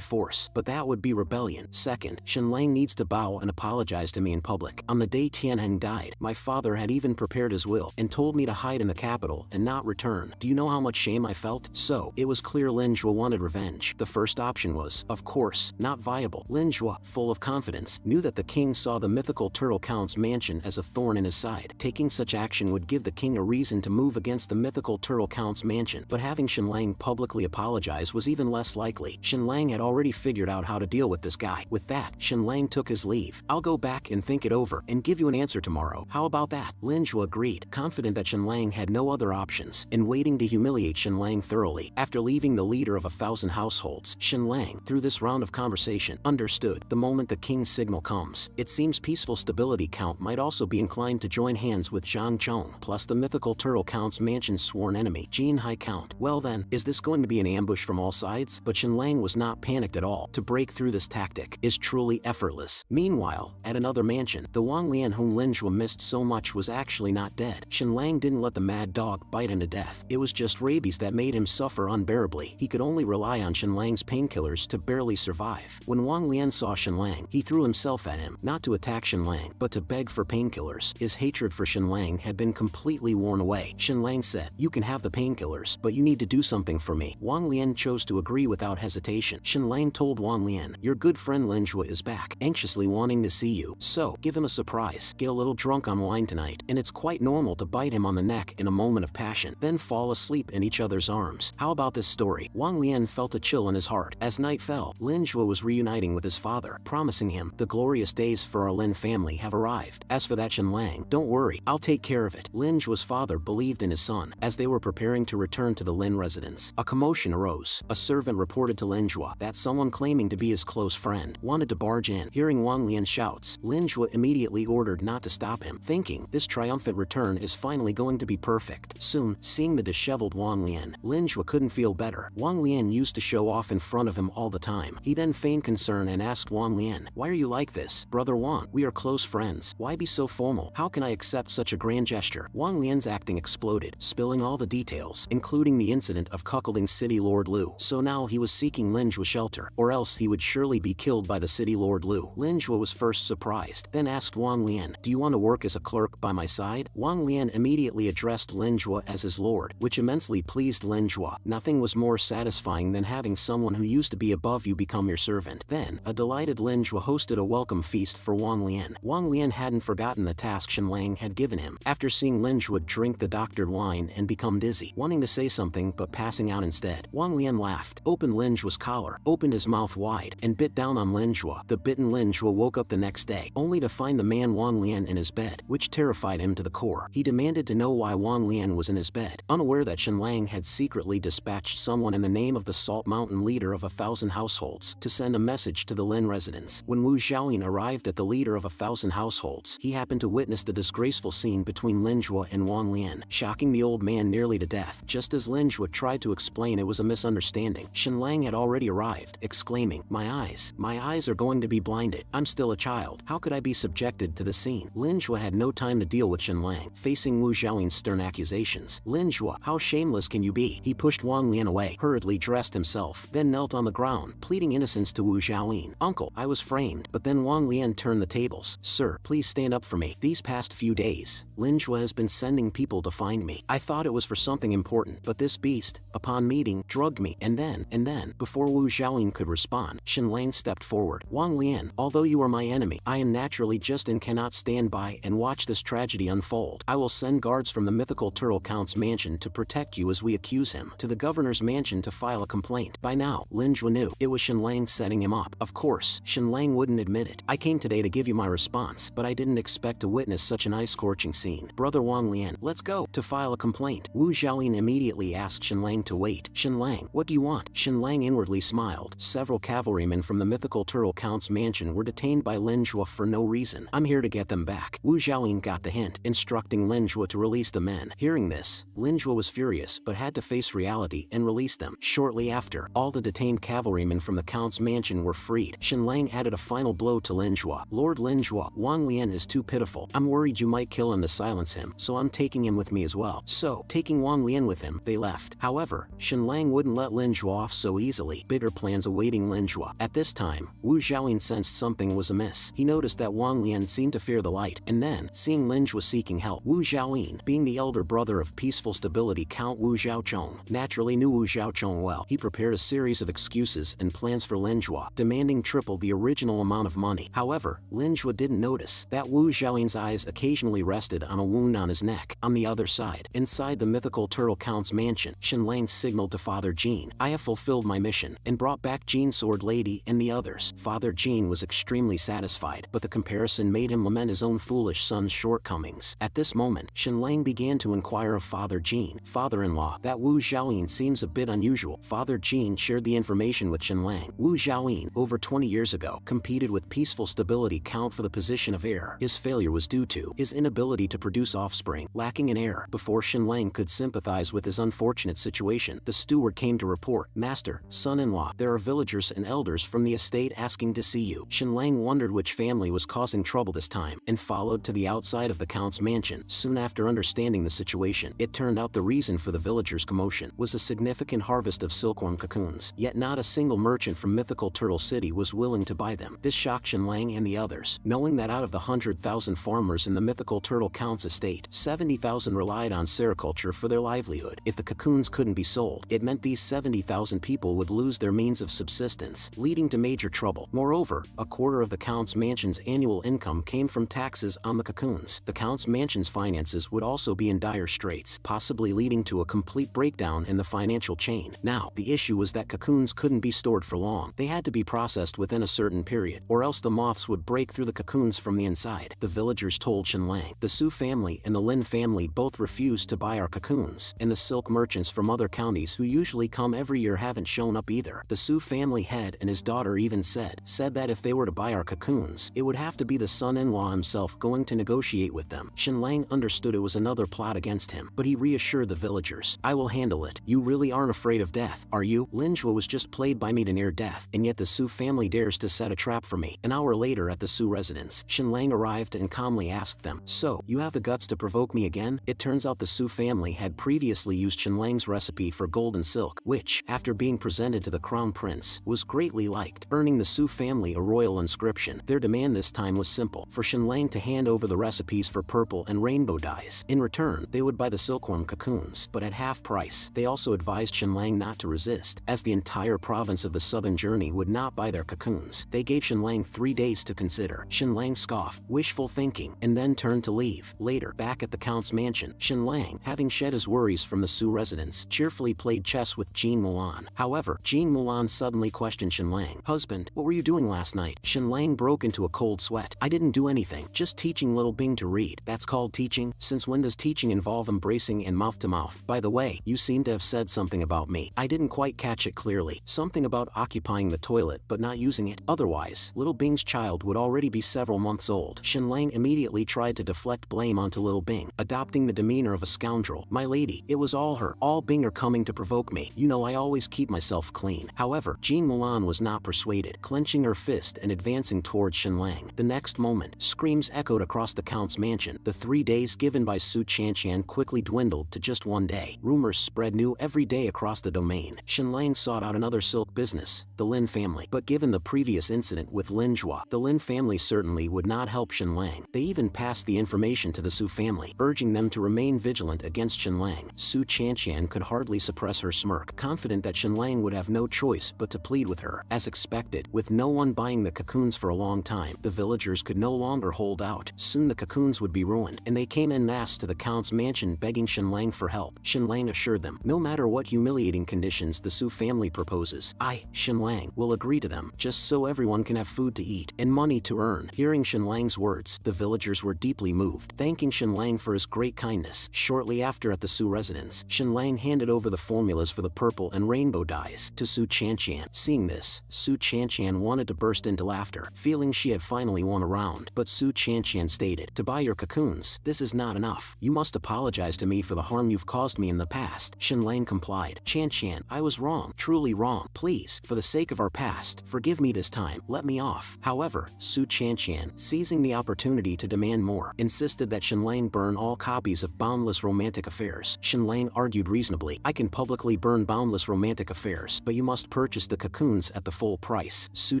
force, but that would be rebellion. Second, Shenlang needs to bow and apologize to me in public. On the day Tianheng died, my father had even prepared his will and told me to hide in the capital and not return. Do you know how much shame I felt? So, it was clear Lin Zhua wanted revenge. The first option was, of course, not viable. Lin Zhua, full of confidence, knew that the king saw the mythical Turtle Count's mansion as a thorn in his side. Taking such action would give the king a reason to move against the mythical Turtle Count's mansion, but having Shenlang publicly apologize was even less likely. Shenlang had already figured out how to deal with this guy. With that, Shenlang took his leave. I'll go back and think it over and give you an answer tomorrow. How about that? Lin Zhua agreed, confident that Shenlang had no other options, and waiting to humiliate Shenlang thoroughly. After leaving the leader of 1,000 households, Shenlang, through this round of conversation, understood the moment the king's signal comes. It seems peaceful stability count might also be inclined to join hands with Zhang Chong, plus the mythical Turtle Count's mansion's sworn enemy, Jin Hai Count. Well then, is this going to be an ambush from all sides? But Shenlang was not panicked at all. To break through this tactic is truly effortless. Meanwhile, at another mansion, the Wang Lian whom Lin Zhua missed so much was actually not dead. Shenlang didn't let the mad dog bite him to death. It was just rabies that made him suffer unbearably. He could only rely on Shenlang's painkillers to barely survive. When Wang Lian saw Shenlang, he threw himself at him, not to attack Shenlang, but to beg for painkillers. His hatred for Shenlang had been completely worn away. Shenlang said, "You can have the painkillers, but you need to do something for me." Wang Lian chose to agree without hesitation. Shenlang told Wang Lian, "Your good friend Lin Zhua is back, anxiously wanting to see you. So, give him a surprise. Get a little drunk on wine tonight, and it's quite normal to bite him on the neck in a moment of passion, then fall asleep in each other's arms. How about this story?" Wang Lian felt a chill in his heart. As night fell, Lin Zhua was reuniting with his father, promising him, "The glorious days for our Lin family have arrived. As for that Shenlang, don't worry, I'll take care of it." Lin Zhua's father believed in his son. As they were preparing to return to the Lin residence, a commotion arose. A servant reported to Lin Zhua that someone claiming to be his close friend wanted to barge in. Hearing Wang Lian shouts, Lin Zhua immediately ordered not to stop him, thinking this triumphant return is finally going to be perfect. Soon, seeing the disheveled Wang Lian, Lin Zhua couldn't feel better. Wang Lian used to show off in front of him all the time. He then feigned concern and asked Wang Lian, "Why are you like this? Brother Wang, we are close friends. Why be so formal? How can I accept such a grand gesture?" Wang Lian's acting exploded, spilling all the details, including the incident of cuckolding City Lord Lu. So now he was seeking Lin Zhua's shelter, or else he would surely be killed by the City Lord Lu. Lin Zhua was first surprised, then asked Wang Lian, "Do you want to work as a clerk by my side?" Wang Lian immediately addressed Lin Zhua as his lord, which immensely pleased Lin Zhua. Nothing was more satisfying than having someone who used to be above you become your servant. Then, a delighted Lin Zhua hosted a welcome feast for Wang Lian. Wang Lian hadn't forgotten the task Shenlang had given him. After seeing Lin Zhua drink the doctored wine and become dizzy, wanting to say something but passing out instead, Wang Lian laughed, opened Lin Zhua's collar, opened his mouth wide, and bit down on Lin Zhua. The bitten Lin Zhua woke up the next day, only to find the man Wang Lian in his bed, which terrified him to the core. He demanded to know why Wang Lian was in his bed, unaware that Shenlang had secretly dispatched someone in the name of the Salt Mountain leader of 1,000 households to send a message to the Lin residence. When Wu Xiaolin arrived at the leader of 1,000 households, he happened to witness the disgraceful scene between Lin Zhua and Wang Lian, shocking the old man nearly to death. Just as Lin Zhua tried to explain it was a misunderstanding, Shenlang had already arrived, exclaiming, my eyes are going to be blinded. I'm still a child. How could I be subjected to the scene?" Lin Zhua had no time to deal with Shenlang, facing Wu Xiaolin's stern accusations. "Lin Zhua, how shameless can you be?" He pushed Wang Lian away, hurriedly dressed himself, then knelt on the ground, pleading innocence to Wu Xiaolin. "Uncle, I was framed." But then Wang Lian turned the tables. "Sir, please stand up for me. These past few days, Lin Zhua has been sending people to find me. I thought it was for something important, but this beast, upon meeting, drugged me, and then, before Wu Xiaolin could respond, Shenlang stepped forward. "Wang Lian, although you are my enemy, I am naturally just and cannot stand by and watch this tragedy unfold. I will send guards from the mythical Turtle Count's mansion to protect you as we accuse him, to the governor's mansion to file a complaint." By now, Lin Zhua knew it was Shenlang setting him up. Of course, Shenlang wouldn't admit it. "I came today to give you my response, but I didn't expect to witness such an eye-scorching scene. Brother Wang Lian, let's go." To file a complaint, Wu Xiaolin immediately asked Shenlang to wait. "Shenlang, what do you want?" Shenlang inwardly smiled. Several cavalrymen from the mythical Turtle Count's mansion were detained by Lin Zhua for no reason. "I'm here to get them back." Wu Xiaolin got the hint, instructing Lin Zhua to release the men. Hearing this, Lin Zhua was furious but had to face reality and release them. Shortly after, all the detained cavalrymen from the Count's mansion were freed. Shenlang added a final blow to Lin Zhua. "Lord Lin Zhua, Wang Lian is too pitiful. I'm worried you might kill him to silence him, so I'm taking him with with me as well. So, taking Wang Lian with him, they left. However, Shenlang wouldn't let Lin Zhuo off so easily. Bigger plans awaiting Lin Zhuo. At this time, Wu Xiaolin sensed something was amiss. He noticed that Wang Lian seemed to fear the light, and then, seeing Lin Zhuo seeking help, Wu Xiaolin, being the elder brother of peaceful stability Count Wu Xiaochong, naturally knew Wu Xiaochong well. He prepared a series of excuses and plans for Lin Zhuo, demanding triple the original amount of money. However, Lin Zhuo didn't notice that Wu Xiaolin's eyes occasionally rested on a wound on his neck. On the other side, inside the mythical turtle count's mansion, Shenlang signaled to Father Jean, "I have fulfilled my mission," and brought back Jean Sword Lady and the others. Father Jean was extremely satisfied, but the comparison made him lament his own foolish son's shortcomings. At this moment, Shenlang began to inquire of Father Jean, "Father-in-law, that Wu Xiaolin seems a bit unusual." Father Jean shared the information with Shenlang. Wu Xiaolin, over 20 years ago, competed with Peaceful Stability Count for the position of heir. His failure was due to his inability to produce offspring, lacking an heir. Before Shenlang could sympathize with his unfortunate situation, the steward came to report, "Master, son-in-law, there are villagers and elders from the estate asking to see you." Shenlang wondered which family was causing trouble this time, and followed to the outside of the count's mansion. Soon after understanding the situation, it turned out the reason for the villagers' commotion was a significant harvest of silkworm cocoons, yet not a single merchant from mythical Turtle City was willing to buy them. This shocked Shenlang and the others, knowing that out of the 100,000 farmers in the mythical Turtle Count's estate, 70,000 relied on sericulture for their livelihood. If the cocoons couldn't be sold, it meant these 70,000 people would lose their means of subsistence, leading to major trouble. Moreover, a quarter of the Count's mansion's annual income came from taxes on the cocoons. The Count's mansion's finances would also be in dire straits, possibly leading to a complete breakdown in the financial chain. Now, the issue was that cocoons couldn't be stored for long. They had to be processed within a certain period, or else the moths would break through the cocoons from the inside. The villagers told Shenlang, "The Su family and the Lin family both refused to buy our cocoons, and the silk merchants from other counties who usually come every year haven't shown up either." The Su family head and his daughter even said that if they were to buy our cocoons, it would have to be the son-in-law himself going to negotiate with them. Shenlang understood it was another plot against him, but he reassured the villagers, "I will handle it. You really aren't afraid of death, are you? Lin Zhuo was just played by me to near death, and yet the Su family dares to set a trap for me." An hour later at the Su residence, Shenlang arrived and calmly asked them, "So, you have the guts to provoke me again?" It turns out the Su family had previously used Shenlang's recipe for golden silk, which, after being presented to the crown prince, was greatly liked, earning the Su family a royal inscription. Their demand this time was simple, for Shenlang to hand over the recipes for purple and rainbow dyes. In return, they would buy the silkworm cocoons, but at half price. They also advised Shenlang not to resist, as the entire province of the southern journey would not buy their cocoons. They gave Shenlang 3 days to consider. Shenlang scoffed, wishful thinking, and then turned to leave. Later, back at the Count's mansion, Shenlang, having shed his worries from the Su residence, cheerfully played chess with Jean Mulan. However, Jean Mulan suddenly questioned Shenlang, "Husband, what were you doing last night?" Shenlang broke into a cold sweat. "I didn't do anything, just teaching little Bing to read." "That's called teaching? Since when does teaching involve embracing and mouth-to-mouth? By the way, you seem to have said something about me. I didn't quite catch it clearly. Something about occupying the toilet but not using it. Otherwise, little Bing's child would already be several months old." Shenlang immediately tried to deflect blame onto little Bing, adopting the demeanor of a scoundrel. "My lady, it was all her. All Bing are coming to provoke me. You know I always keep myself clean." However, Jean Mulan was not persuaded, clenching her fist and advancing towards Shenlang. The next moment, screams echoed across the Count's mansion. The 3 days given by Su Qianqian quickly dwindled to just 1 day. Rumors spread new every day across the domain. Shenlang sought out another silk business, the Lin family. But given the previous incident with Lin Zhuo, the Lin family certainly would not help Shenlang. They even passed the information to the Su family, urging them to remain vigilant against Shenlang. Su Qianqian could hardly suppress her smirk, confident that Shenlang would have no choice but to plead with her. As expected, with no one buying the cocoons for a long time, the villagers could no longer hold out. Soon the cocoons would be ruined, and they came en masse to the Count's mansion begging Shenlang for help. Shenlang assured them, no matter what humiliating conditions the Su family proposes, I, Shenlang, will agree to them, just so everyone can have food to eat and money to earn. Hearing Shenlang's words, the villagers were deeply moved, thanking Shenlang for his great kindness. Shortly after at the Su residence, Shenlang handed over the formulas for the purple and rainbow dyes to Su Qianqian. Seeing this, Su Qianqian wanted to burst into laughter, feeling she had finally won a round. But Su Qianqian stated, "To buy your cocoons, this is not enough. You must apologize to me for the harm you've caused me in the past." Shenlang complied. "Qianqian, I was wrong, truly wrong. Please, for the sake of our past, forgive me this time. Let me off." However, Su Qianqian, seizing the opportunity to demand more, insisted that Shenlang burn all copies copies of Boundless Romantic Affairs. Shenlang argued reasonably. I can publicly burn Boundless Romantic Affairs, but you must purchase the cocoons at the full price. Su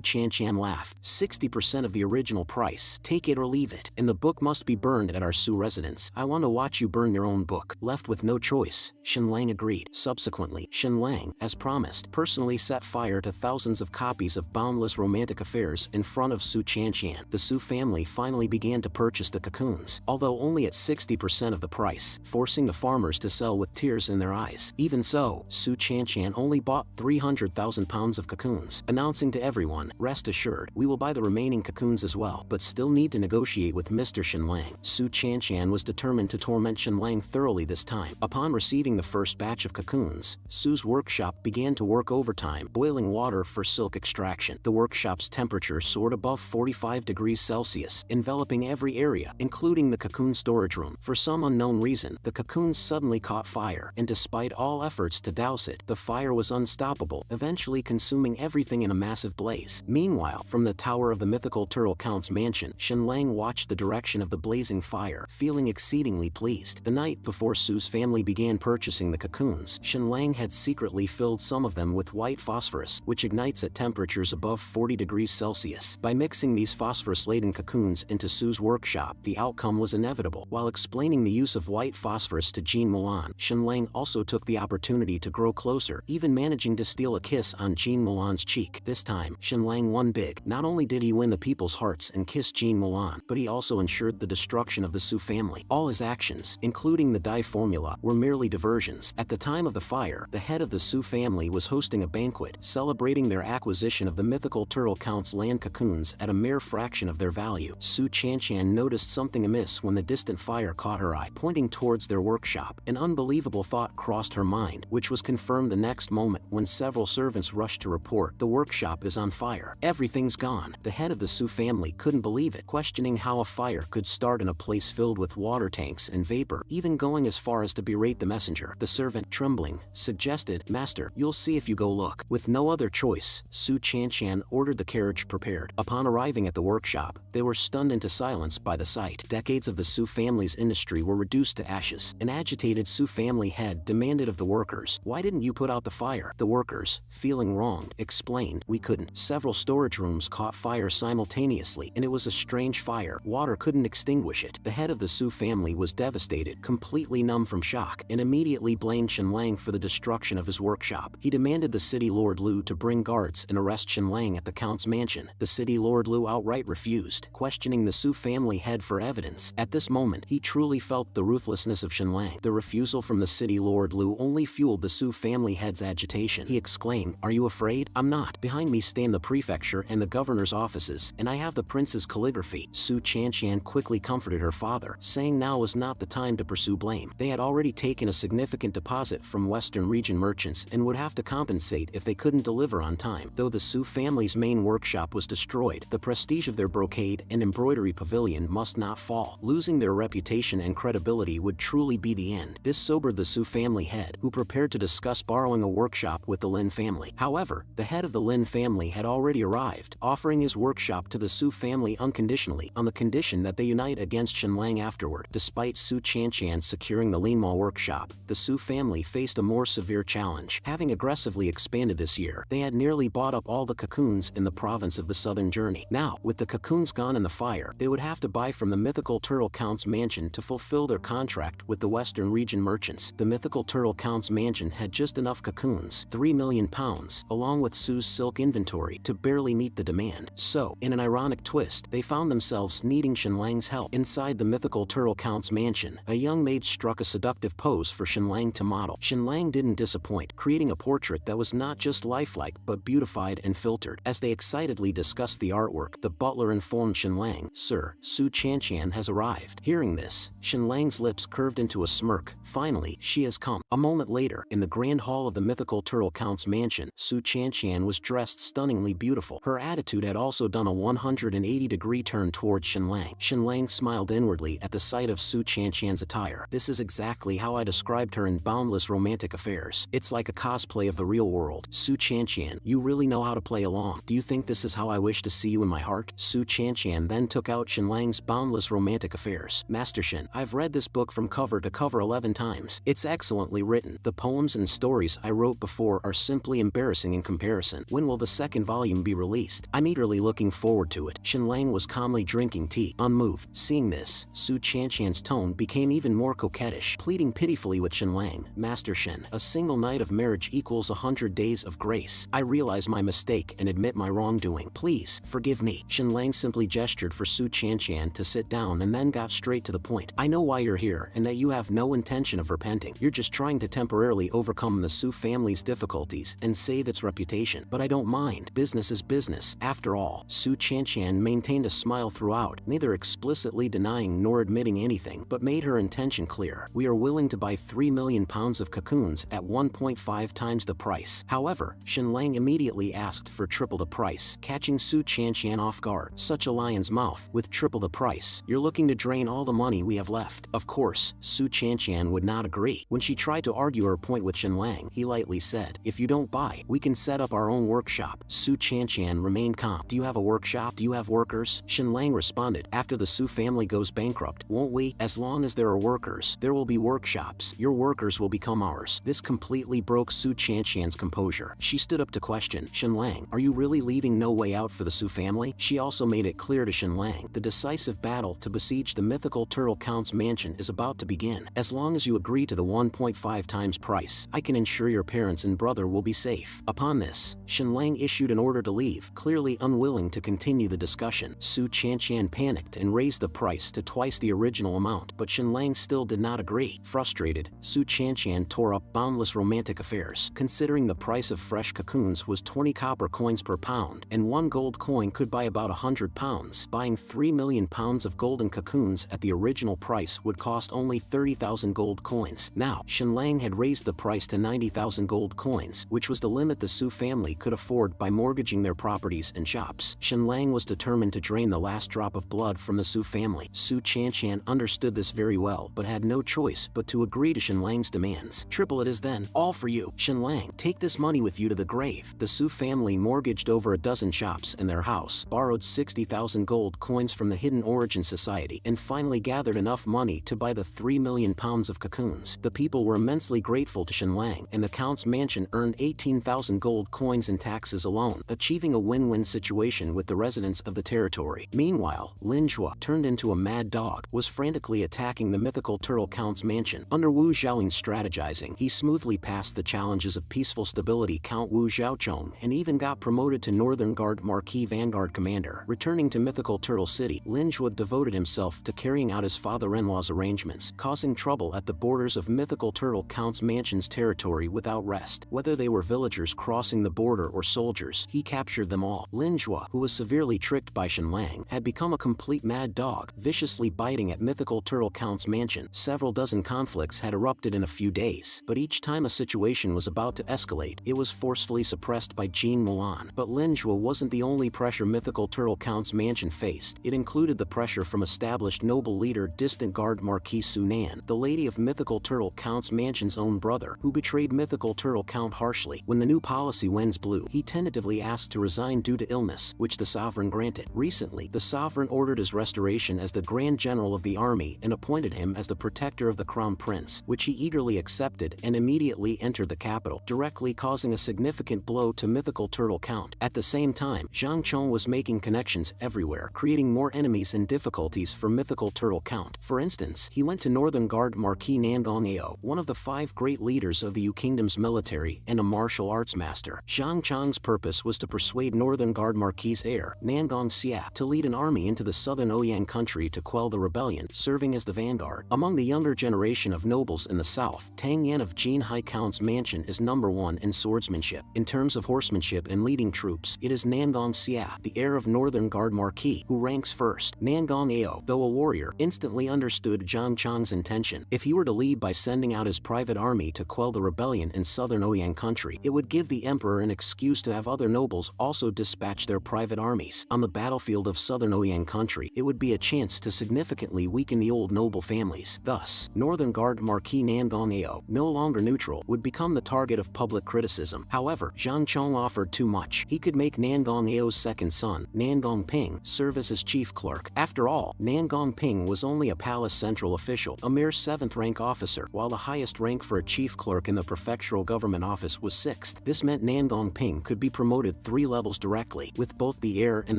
Qianqian laughed. 60% of the original price. Take it or leave it. And the book must be burned at our Su residence. I want to watch you burn your own book. Left with no choice, Shenlang agreed. Subsequently, Shenlang, as promised, personally set fire to thousands of copies of Boundless Romantic Affairs in front of Su Qianqian. The Su family finally began to purchase the cocoons, although only at 60% of the price, forcing the farmers to sell with tears in their eyes. Even so, Su Qianqian only bought 300,000 pounds of cocoons, announcing to everyone, "Rest assured, we will buy the remaining cocoons as well, but still need to negotiate with Mr. Shenlang." Su Qianqian was determined to torment Shenlang thoroughly this time. Upon receiving the first batch of cocoons, Su's workshop began to work overtime, boiling water for silk extraction. The workshop's temperature soared above 45 degrees Celsius, enveloping every area, including the cocoon storage room. For some unknown reason, the cocoons suddenly caught fire, and despite all efforts to douse it, the fire was unstoppable, eventually consuming everything in a massive blaze. Meanwhile, from the tower of the mythical Turtle Count's mansion, Shenlang watched the direction of the blazing fire, feeling exceedingly pleased. The night before Su's family began purchasing the cocoons, Shenlang had secretly filled some of them with white phosphorus, which ignites at temperatures above 40 degrees Celsius. By mixing these phosphorus-laden cocoons into Su's workshop, the outcome was inevitable. While explaining the use of white phosphorus to Jean Mulan, Shenlang also took the opportunity to grow closer, even managing to steal a kiss on Jean Mulan's cheek. This time, Shenlang won big. Not only did he win the people's hearts and kiss Jean Mulan, but he also ensured the destruction of the Su family. All his actions, including the dye formula, were merely diversions. At the time of the fire, the head of the Su family was hosting a banquet, celebrating their acquisition of the mythical Turtle Count's land cocoons at a mere fraction of their value. Su Qianqian noticed something amiss when the distant fire caught her eye, pointing towards their workshop. An unbelievable thought crossed her mind, which was confirmed the next moment when several servants rushed to report, "The workshop is on fire. Everything's gone." The head of the Su family couldn't believe it, questioning how a fire could start in a place filled with water tanks and vapor, even going as far as to berate the messenger. The servant, trembling, suggested, "Master, you'll see if you go look." With no other choice, Su Qianqian ordered the carriage prepared. Upon arriving at the workshop, they were stunned into silence by the sight. Decades of the Su family's industry were reduced to ashes. An agitated Su family head demanded of the workers, "Why didn't you put out the fire?" The workers, feeling wronged, explained, "We couldn't." Several storage rooms caught fire simultaneously, and it was a strange fire. Water couldn't extinguish it. The head of the Su family was devastated, completely numb from shock, and immediately blamed Shenlang for the destruction of his workshop. He demanded the city Lord Lu to bring guards and arrest Shenlang at the Count's mansion. The city Lord Lu outright refused, questioning the Su family head for evidence. At this moment, he truly felt the ruthlessness of Shenlang. The refusal from the city Lord Lu only fueled the Su family head's agitation. He exclaimed, "Are you afraid? I'm not. Behind me stand the prefecture and the governor's offices, and I have the prince's calligraphy." Su Qianqian quickly comforted her father, saying now was not the time to pursue blame. They had already taken a significant deposit from Western region merchants and would have to compensate if they couldn't deliver on time. Though the Su family's main workshop was destroyed, the prestige of their brocade and embroidery pavilion must not fall. Losing their reputation and credibility would truly be the end. This sobered the Su family head, who prepared to discuss borrowing a workshop with the Lin family. However, the head of the Lin family had already arrived, offering his workshop to the Su family unconditionally, on the condition that they unite against Shenlang afterward. Despite Su Qianqian securing the Linma workshop, the Su family faced a more severe challenge. Having aggressively expanded this year, they had nearly bought up all the cocoons in the province of the Southern Journey. Now, with the cocoons gone in the fire, they would have to buy from the mythical Turtle Count's mansion to fulfill their contract with the Western region merchants. The mythical Turtle Count's mansion had just enough cocoons, 3 million pounds, along with Su's silk inventory, to barely meet the demand. So, in an ironic twist, they found themselves needing Shenlang's help. Inside the mythical Turtle Count's mansion, a young maid struck a seductive pose for Shenlang to model. Shenlang didn't disappoint, creating a portrait that was not just lifelike but beautified and filtered. As they excitedly discussed the artwork, the butler informed Shenlang, "Sir, Su Qianqian has arrived." Hearing this, Shenlang's lips curved into a smirk. Finally, she has come. A moment later, in the grand hall of the mythical Turtle Count's mansion, Su Qianqian was dressed stunningly beautiful. Her attitude had also done a 180-degree turn towards Shenlang. Shenlang smiled inwardly at the sight of Su Qianqian's attire. "This is exactly how I described her in Boundless Romantic Affairs. It's like a cosplay of the real world." "Su Qianqian, you really know how to play along. Do you think this is how I wish to see you in my heart?" Su Qianqian then took out Shenlang's Boundless Romantic Affairs. "Master Shen, I've read read this book from cover to cover 11 times. It's excellently written. The poems and stories I wrote before are simply embarrassing in comparison. When will the second volume be released? I'm eagerly looking forward to it. Shenlang was calmly drinking tea, unmoved. Seeing this, Su Qianqian's tone became even more coquettish, pleading pitifully with Shenlang. Master Shen, a single night of marriage equals 100 days of grace. I realize my mistake and admit my wrongdoing. Please, forgive me. Shenlang simply gestured for Su Qianqian to sit down and then got straight to the point. I know why you're here and that you have no intention of repenting. You're just trying to temporarily overcome the Su family's difficulties and save its reputation. But I don't mind. Business is business. After all, Su Qianqian maintained a smile throughout, neither explicitly denying nor admitting anything, but made her intention clear. We are willing to buy 3 million pounds of cocoons at 1.5 times the price. However, Shenlang immediately asked for triple the price, catching Su Qianqian off guard. Such a lion's mouth, with triple the price. You're looking to drain all the money we have left. Of course, Su Qianqian would not agree. When she tried to argue her point with Shenlang, he lightly said, if you don't buy, we can set up our own workshop. Su Qianqian remained calm. Do you have a workshop? Do you have workers? Shenlang responded, after the Su family goes bankrupt, won't we? As long as there are workers, there will be workshops. Your workers will become ours. This completely broke Su Qianqian's composure. She stood up to question, Shenlang, are you really leaving no way out for the Su family? She also made it clear to Shenlang, the decisive battle to besiege the mythical Turtle Count's mansion is about to begin. As long as you agree to the 1.5 times price, I can ensure your parents and brother will be safe. Upon this, Shenlang issued an order to leave, clearly unwilling to continue the discussion. Su Qianqian panicked and raised the price to twice the original amount, but Shenlang still did not agree. Frustrated, Su Qianqian tore up boundless romantic affairs. Considering the price of fresh cocoons was 20 copper coins per pound, and 1 gold coin could buy about 100 pounds, buying 3 million pounds of golden cocoons at the original price would cost only 30,000 gold coins. Now, Shenlang had raised the price to 90,000 gold coins, which was the limit the Su family could afford by mortgaging their properties and shops. Shenlang was determined to drain the last drop of blood from the Su family. Su Qianqian understood this very well, but had no choice but to agree to Shenlang's demands. Triple it is then, all for you. Shenlang, take this money with you to the grave. The Su family mortgaged over a dozen shops in their house, borrowed 60,000 gold coins from the Hidden Origin Society, and finally gathered enough money to buy the 3 million pounds of cocoons. The people were immensely grateful to Shenlang, and the Count's mansion earned 18,000 gold coins in taxes alone, achieving a win-win situation with the residents of the territory. Meanwhile, Lin Zhuo, turned into a mad dog, was frantically attacking the mythical Turtle Count's mansion. Under Wu Zhaoling's strategizing, he smoothly passed the challenges of peaceful stability Count Wu Zhaochong and even got promoted to Northern Guard Marquis Vanguard Commander. Returning to mythical Turtle City, Lin Zhuo devoted himself to carrying out his father-in-law's arrangements, causing trouble at the borders of mythical Turtle Count's mansion's territory without rest. Whether they were villagers crossing the border or soldiers, he captured them all. Lin Zhuo, who was severely tricked by Shenlang, had become a complete mad dog, viciously biting at mythical Turtle Count's mansion. Several dozen conflicts had erupted in a few days, but each time a situation was about to escalate, it was forcefully suppressed by Jean Mulan. But Lin Zhuo wasn't the only pressure mythical Turtle Count's mansion faced. It included the pressure from established noble leader Distant Guard Marquis Sunan, the lady of mythical Turtle Count's mansion's own brother, who betrayed mythical Turtle Count harshly. When the new policy winds blew, he tentatively asked to resign due to illness, which the sovereign granted. Recently, the sovereign ordered his restoration as the Grand General of the army and appointed him as the protector of the Crown Prince, which he eagerly accepted and immediately entered the capital, directly causing a significant blow to mythical Turtle Count. At the same time, Zhang Chong was making connections everywhere, creating more enemies and difficulties for mythical Turtle Count. For instance, he went to Northern Guard Marquis Nangong Ao, one of the 5 great leaders of the Yu Kingdom's military and a martial arts master. Zhang Chong's purpose was to persuade Northern Guard Marquis' heir, Nangong Xia, to lead an army into the southern Ouyang country to quell the rebellion, serving as the vanguard. Among the younger generation of nobles in the south, Tang Yan of Jin Hai Count's mansion is #1 in swordsmanship. In terms of horsemanship and leading troops, it is Nangong Xia, the heir of Northern Guard Marquis, who ranks first. Nangong Ao, though a warrior, instantly understood Zhang Chong's intention. If he were to lead by sending out his private army to quell the rebellion in southern Ouyang country, it would give the emperor an excuse to have other nobles also dispatch their private armies. On the battlefield of southern Ouyang country, it would be a chance to significantly weaken the old noble families. Thus, Northern Guard Marquis Nangong Ao, no longer neutral, would become the target of public criticism. However, Zhang Chong offered too much. He could make Nangong Ao's second son, Nangong Ping, serve as his chief clerk. After all, Nangong Ping was only a palace central official, a mere 7th rank officer, while the highest rank for a chief clerk in the prefectural government office was 6th. This meant Nan Gongping could be promoted 3 levels directly. With both the heir and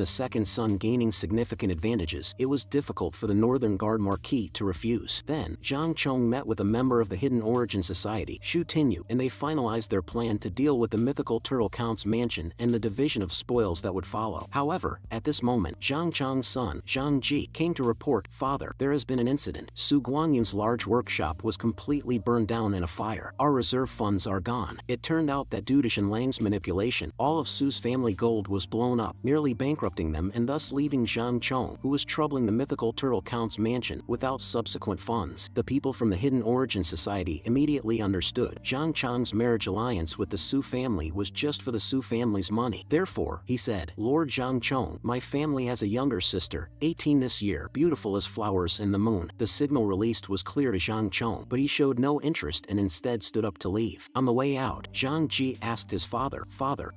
the second son gaining significant advantages, it was difficult for the Northern Guard Marquis to refuse. Then, Zhang Chong met with a member of the Hidden Origin Society, Xu Tinyu, and they finalized their plan to deal with the mythical Turtle Count's mansion and the division of spoils that would follow. However, at this moment, Zhang Chong's son, Zhang Ji, came to report, "Father, there has been an incident. Su Guanyun's large workshop was completely burned down in a fire. Our reserve funds are gone." It turned out that due to Shenlang's manipulation, all of Su's family gold was blown up, nearly bankrupting them and thus leaving Zhang Chong, who was troubling the mythical Turtle Count's mansion, without subsequent funds. The people from the Hidden Origin Society immediately understood Zhang Chong's marriage alliance with the Su family was just for the Su family's money. Therefore, he said, "Lord Zhang Chong, my family has a younger sister, 18 this year, beautiful as flowers in the moon." The signal released was clear to Zhang Chong, but he showed no interest and instead stood up to leave. On the way out, Zhang Ji asked his father,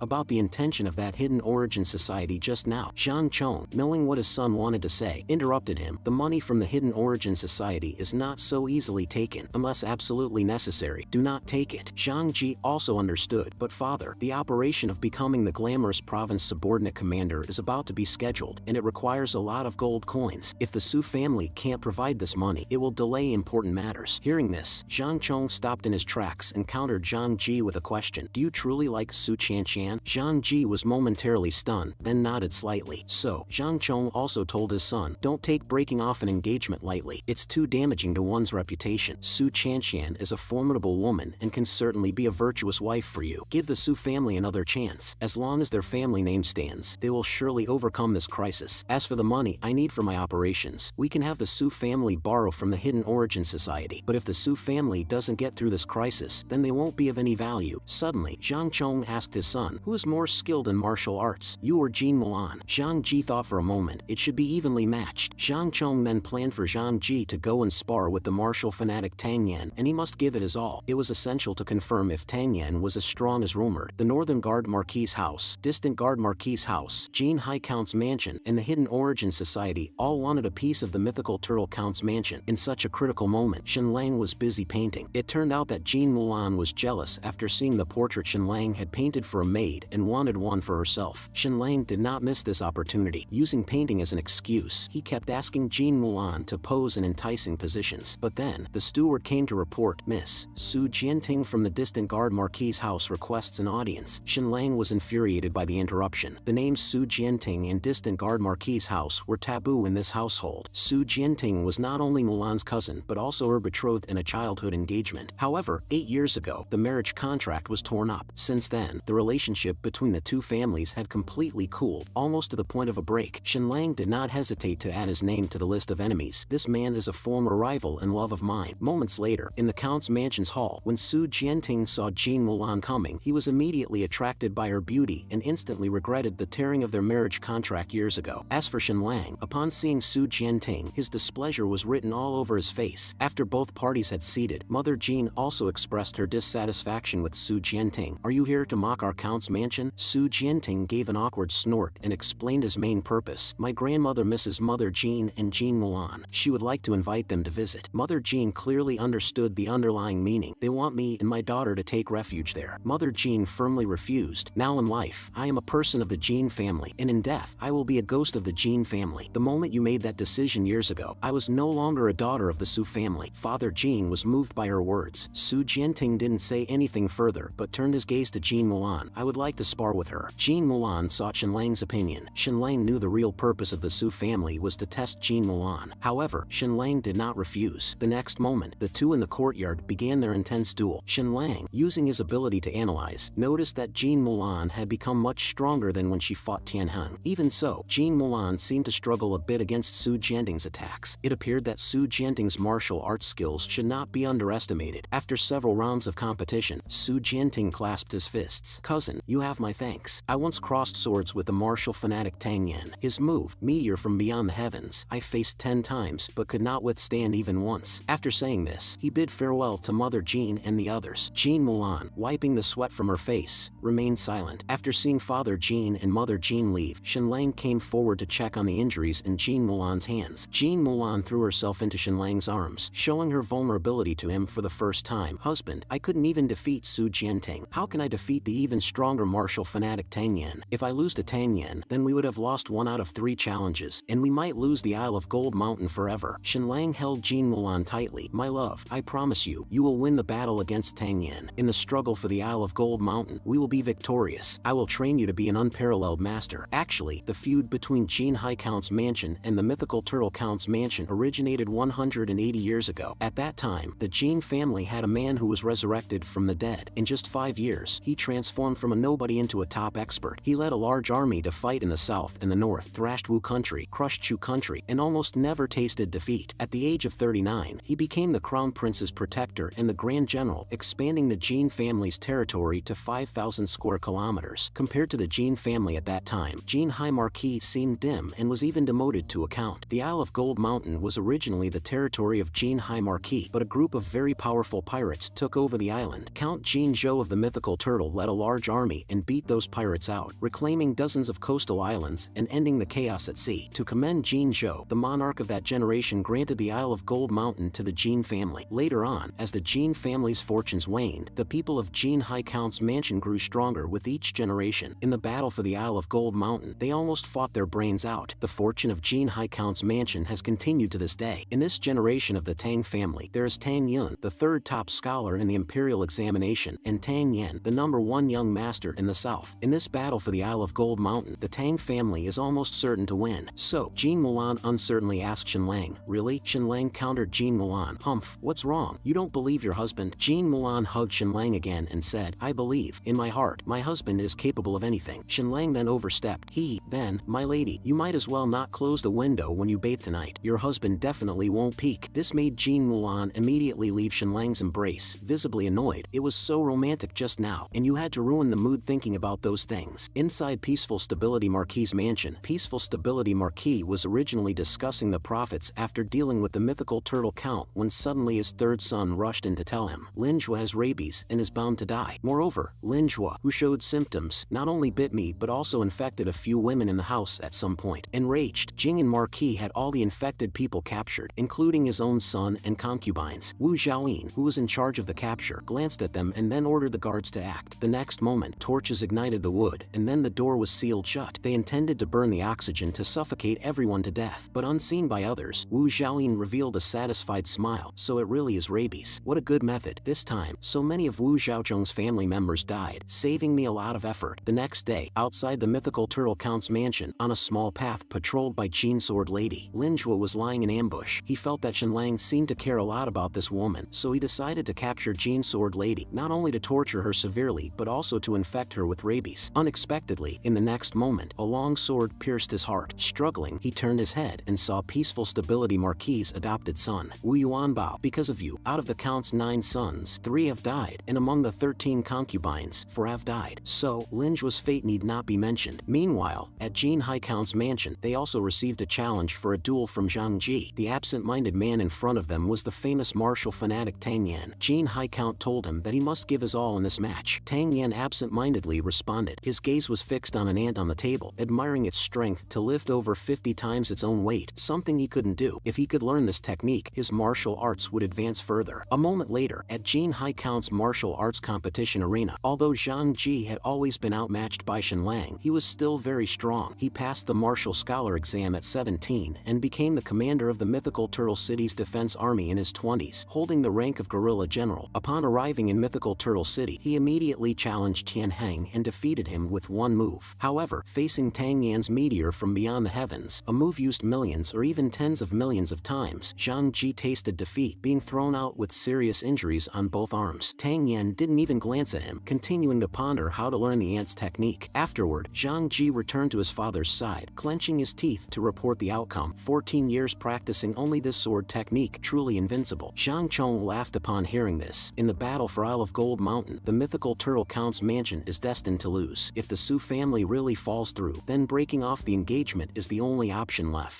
about the intention of that Hidden Origin Society just now. Zhang Chong, knowing what his son wanted to say, interrupted him. "The money from the Hidden Origin Society is not so easily taken. Unless absolutely necessary, do not take it." Zhang Ji also understood, "But father, the operation of becoming the glamorous province subordinate commander is about to be scheduled, and it requires a lot of gold coins. If the Su family can't provide this money, it will delay important matters." Hearing this, Zhang Chong stopped in his tracks and countered Zhang Ji with a question. "Do you truly like Su Qianqian?" Zhang Ji was momentarily stunned, then nodded slightly. So, Zhang Chong also told his son, "Don't take breaking off an engagement lightly. It's too damaging to one's reputation. Su Qianqian is a formidable woman and can certainly be a virtuous wife for you. Give the Su family another chance. As long as their family name stands, they will surely overcome this crisis. As for the money I need for my operations, we can have the Su family borrow from the Hidden Origin Society. But if the Su family doesn't get through this crisis, then they won't be of any value." Suddenly, Zhang Chong asked his son, "Who is more skilled in martial arts, you or Jin Mulan?" Zhang Ji thought for a moment. It should be evenly matched. Zhang Chong then planned for Zhang Ji to go and spar with the martial fanatic Tang Yan, and he must give it his all. It was essential to confirm if Tang Yan was as strong as rumored. The Northern Guard Marquis' house, Distant Guard Marquis' house, Jin High Count's mansion, and the Hidden Origin Society all wanted a piece of the mythical Turtle Count's mansion. In such a critical moment, Shenlang was busy painting. It turned out that Jin Mulan was jealous after seeing the portrait Shenlang had painted for a maid and wanted one for herself. Shenlang did not miss this opportunity. Using painting as an excuse, he kept asking Jin Mulan to pose in enticing positions. But then, the steward came to report, "Miss Su Jianting from the Distant Guard Marquis' house requests an audience." Shenlang was infuriated by the interruption. The names Su Jianting and Distant Guard Marquis' house were taboo in this household. Su Jianting was not only Mulan's cousin, but also her betrothed in a childhood engagement. However, 8 years ago, the marriage contract was torn up. Since then, the relationship between the two families had completely cooled, almost to the point of a break. Shenlang did not hesitate to add his name to the list of enemies. "This man is a former rival and love of mine." Moments later, in the Count's mansion's hall, when Su Jianting saw Jin Mulan coming, he was immediately attracted by her beauty and instantly regretted the tearing of their marriage contract years ago. As for Shenlang, upon seeing Su Jianting, his displeasure was written all over his face. After both parties had ceded, Mother Jin also expressed her dissatisfaction with Su Jianting. "Are you here to mock our Count's mansion?" Su Jianting gave an awkward snort and explained his main purpose. "My grandmother misses Mother Jin and Jin Mulan. She would like to invite them to visit." Mother Jin clearly understood the underlying meaning. "They want me and my daughter to take refuge there." Mother Jin firmly refused. "Now in life, I am a person of the Jin family, and in death, I will be a ghost of the Jin family. The moment you made that decision years ago, I was no longer a daughter of the Su family." Father Jin was moved by her words. Su Jianting didn't say anything further, but turned his gaze to Jin Mulan. "I would like to spar with her." Jin Mulan sought Shenlang's opinion. Shenlang knew the real purpose of the Su family was to test Jin Mulan. However, Shenlang did not refuse. The next moment, the two in the courtyard began their intense duel. Shenlang, using his ability to analyze, noticed that Jin Mulan had become much stronger than when she fought Tianheng. Even so, Jin Mulan seemed to struggle a bit against Su Jianting's attacks. It appeared that Su Jianting's martial arts skills should not be underestimated. After several rounds of competition, Su Jianting clasped his fists. "Cousin, you have my thanks. I once crossed swords with the martial fanatic Tang Yan. His move, Meteor from Beyond the Heavens, I faced 10 times but could not withstand even once." After saying this, he bid farewell to Mother Jin and the others. Jin Mulan, wiping the sweat from her face, remained silent. After seeing Father Jin and Mother Jin leave, Shenlang came forward to check on the injuries in Jin Mulan's hands. Jin Mulan threw herself into Shenlang's arms, showing her vulnerability to him for the first time. Husband, I couldn't even defeat Su Jianting. How can I defeat the even stronger martial fanatic Tang Yan? If I lose to Tang Yan, then we would have lost 1 out of 3 challenges, and we might lose the Isle of Gold Mountain forever. Shenlang held Jean Mulan tightly. My love, I promise you, you will win the battle against Tang Yan. In the struggle for the Isle of Gold Mountain, we will be victorious. I will train you to be an unparalleled master. Actually, the feud between Jin High Count's mansion and the mythical Turtle Count's mansion originated 180 years ago. At that time, the Jin family had a man who was resurrected from the dead. In just 5 years, he transformed from a nobody into a top expert. He led a large army to fight in the south and the north, thrashed Wu country, crushed Chu country, and almost never tasted defeat. At the age of 39, he became the crown prince's protector and the grand general, expanding the Jin family's territory to 5,000 square kilometers. Compared to the Jin family at that time, Jin High Marquis seemed dim and was even demoted to a count. The Isle of Gold Mountain was originally the territory of Jin High Marquis, but a group of very powerful pirates took over the island. Count Jin Zhou of the mythical turtle led a large army and beat those pirates out, reclaiming dozens of coastal islands and ending the chaos at sea. To commend Jin Zhou, the monarch of that generation granted the Isle of Gold Mountain to the Jin family. Later on, as the Jin family's fortunes waned, the people of Jin High Count's mansion grew stronger with each generation. In the battle for the Isle of Gold Mountain, they almost fought their brains out. The fortune of Jin High Count's mansion has continued to this day. In this generation of the Tang family, there is Tang Yun, the 3rd top scholar in the imperial examination, and Tang Yan, the #1 young master in the south. In this battle for the Isle of Gold Mountain, the Tang family is almost certain to win. So, Jean Mulan uncertainly asked Shenlang, really? Shenlang countered Jean Mulan, humph, what's wrong? You don't believe your husband? Jean Mulan hugged Shenlang again and said, I believe, in my heart, my husband is capable of anything. Shenlang then overstepped. Then, my lady, you might as well not close the window when you bathe tonight. Your husband definitely won't peek. This made Jean Mulan immediately leave Shenlang's embrace, visibly annoyed. It was so romantic just now, and you had to ruin the mood thinking about those things. Inside Peaceful Stability Marquis' mansion, Peaceful Stability Marquis was originally discussing the profits after dealing with the mythical Turtle Count when suddenly his 3rd son rushed in to tell him, Lin Zhua has rabies and is bound to die. Moreover, Lin Zhua, who showed symptoms, not only bit me but also infected a few women in the house at some point. Enraged, Jing and Marquis had all the infected people captured, including his own son and concubines. Wu Zhaoyin, who was in charge of the capture, glanced at them and then ordered the guards to act. The next moment, torches ignited the wood, and then the door was sealed shut. They intended to burn the oxygen to suffocate everyone to death, but unseen by others, Wu Zhaoyin revealed a satisfied smile. So it really is rabies. What a good method. This time, so many of Wu Zhaozhong's family members died, saving me a lot of effort. The next day, outside the mythical Turtle Count's mansion, on a small path patrolled by Jean Sword Lady, Lin Zhua was lying in ambush. He felt that Shenlang seemed to care a lot about this woman, so he decided to capture Jean Sword Lady, not only to torture her severely but also to infect her with rabies. Unexpectedly, in the next moment, a long sword pierced his heart. Struggling, he turned his head and saw Peaceful Stability Marquis' adopted son, Wu Yuanbao. Because of you, out of the Count's 9 sons, 3 have died, and among the 13 concubines, 4 have died. So, Lin Zhua's fate need not be mentioned. Meanwhile, at Jin High Count's mansion, they also received a challenge for a duel from Zhang Ji. The absent-minded man in front of them was the famous martial fanatic Tang Yan. Jin High Count told him that he must give his all in this match. Tang Yan absent-mindedly responded. His gaze was fixed on an ant on the table, admiring its strength to lift over 50 times its own weight, something he couldn't do. If he could learn this technique, his martial arts would advance further. A moment later, at Jin High Count's martial arts competition arena, although Zhang Ji had always been outmatched by Shenlang, he was still very strong. He passed the martial scholar exam at 17 and became the commander of the mythical Turtle City's defense army in his 20s, holding the rank of guerrilla general. Upon arriving in mythical Turtle City, he immediately challenged Tian Heng and defeated him with one move. However, facing Tang Yan's meteor from beyond the heavens, a move used millions or even tens of millions of times, Zhang Ji tasted defeat, being thrown out with serious injuries on both arms. Tang Yan didn't even glance at him, continuing to ponder how to learn the ant's technique. Afterward, Zhang Ji returned to his father's side, clenching his teeth to report the outcome. 14 years practicing only this sword technique, truly invincible. Zhang Chong laughed upon hearing this. In the battle for Isle of Gold Mountain, the mythical Turtle Count's mansion is destined to lose. If the Su family really falls through, then breaking off the engagement is the only option left.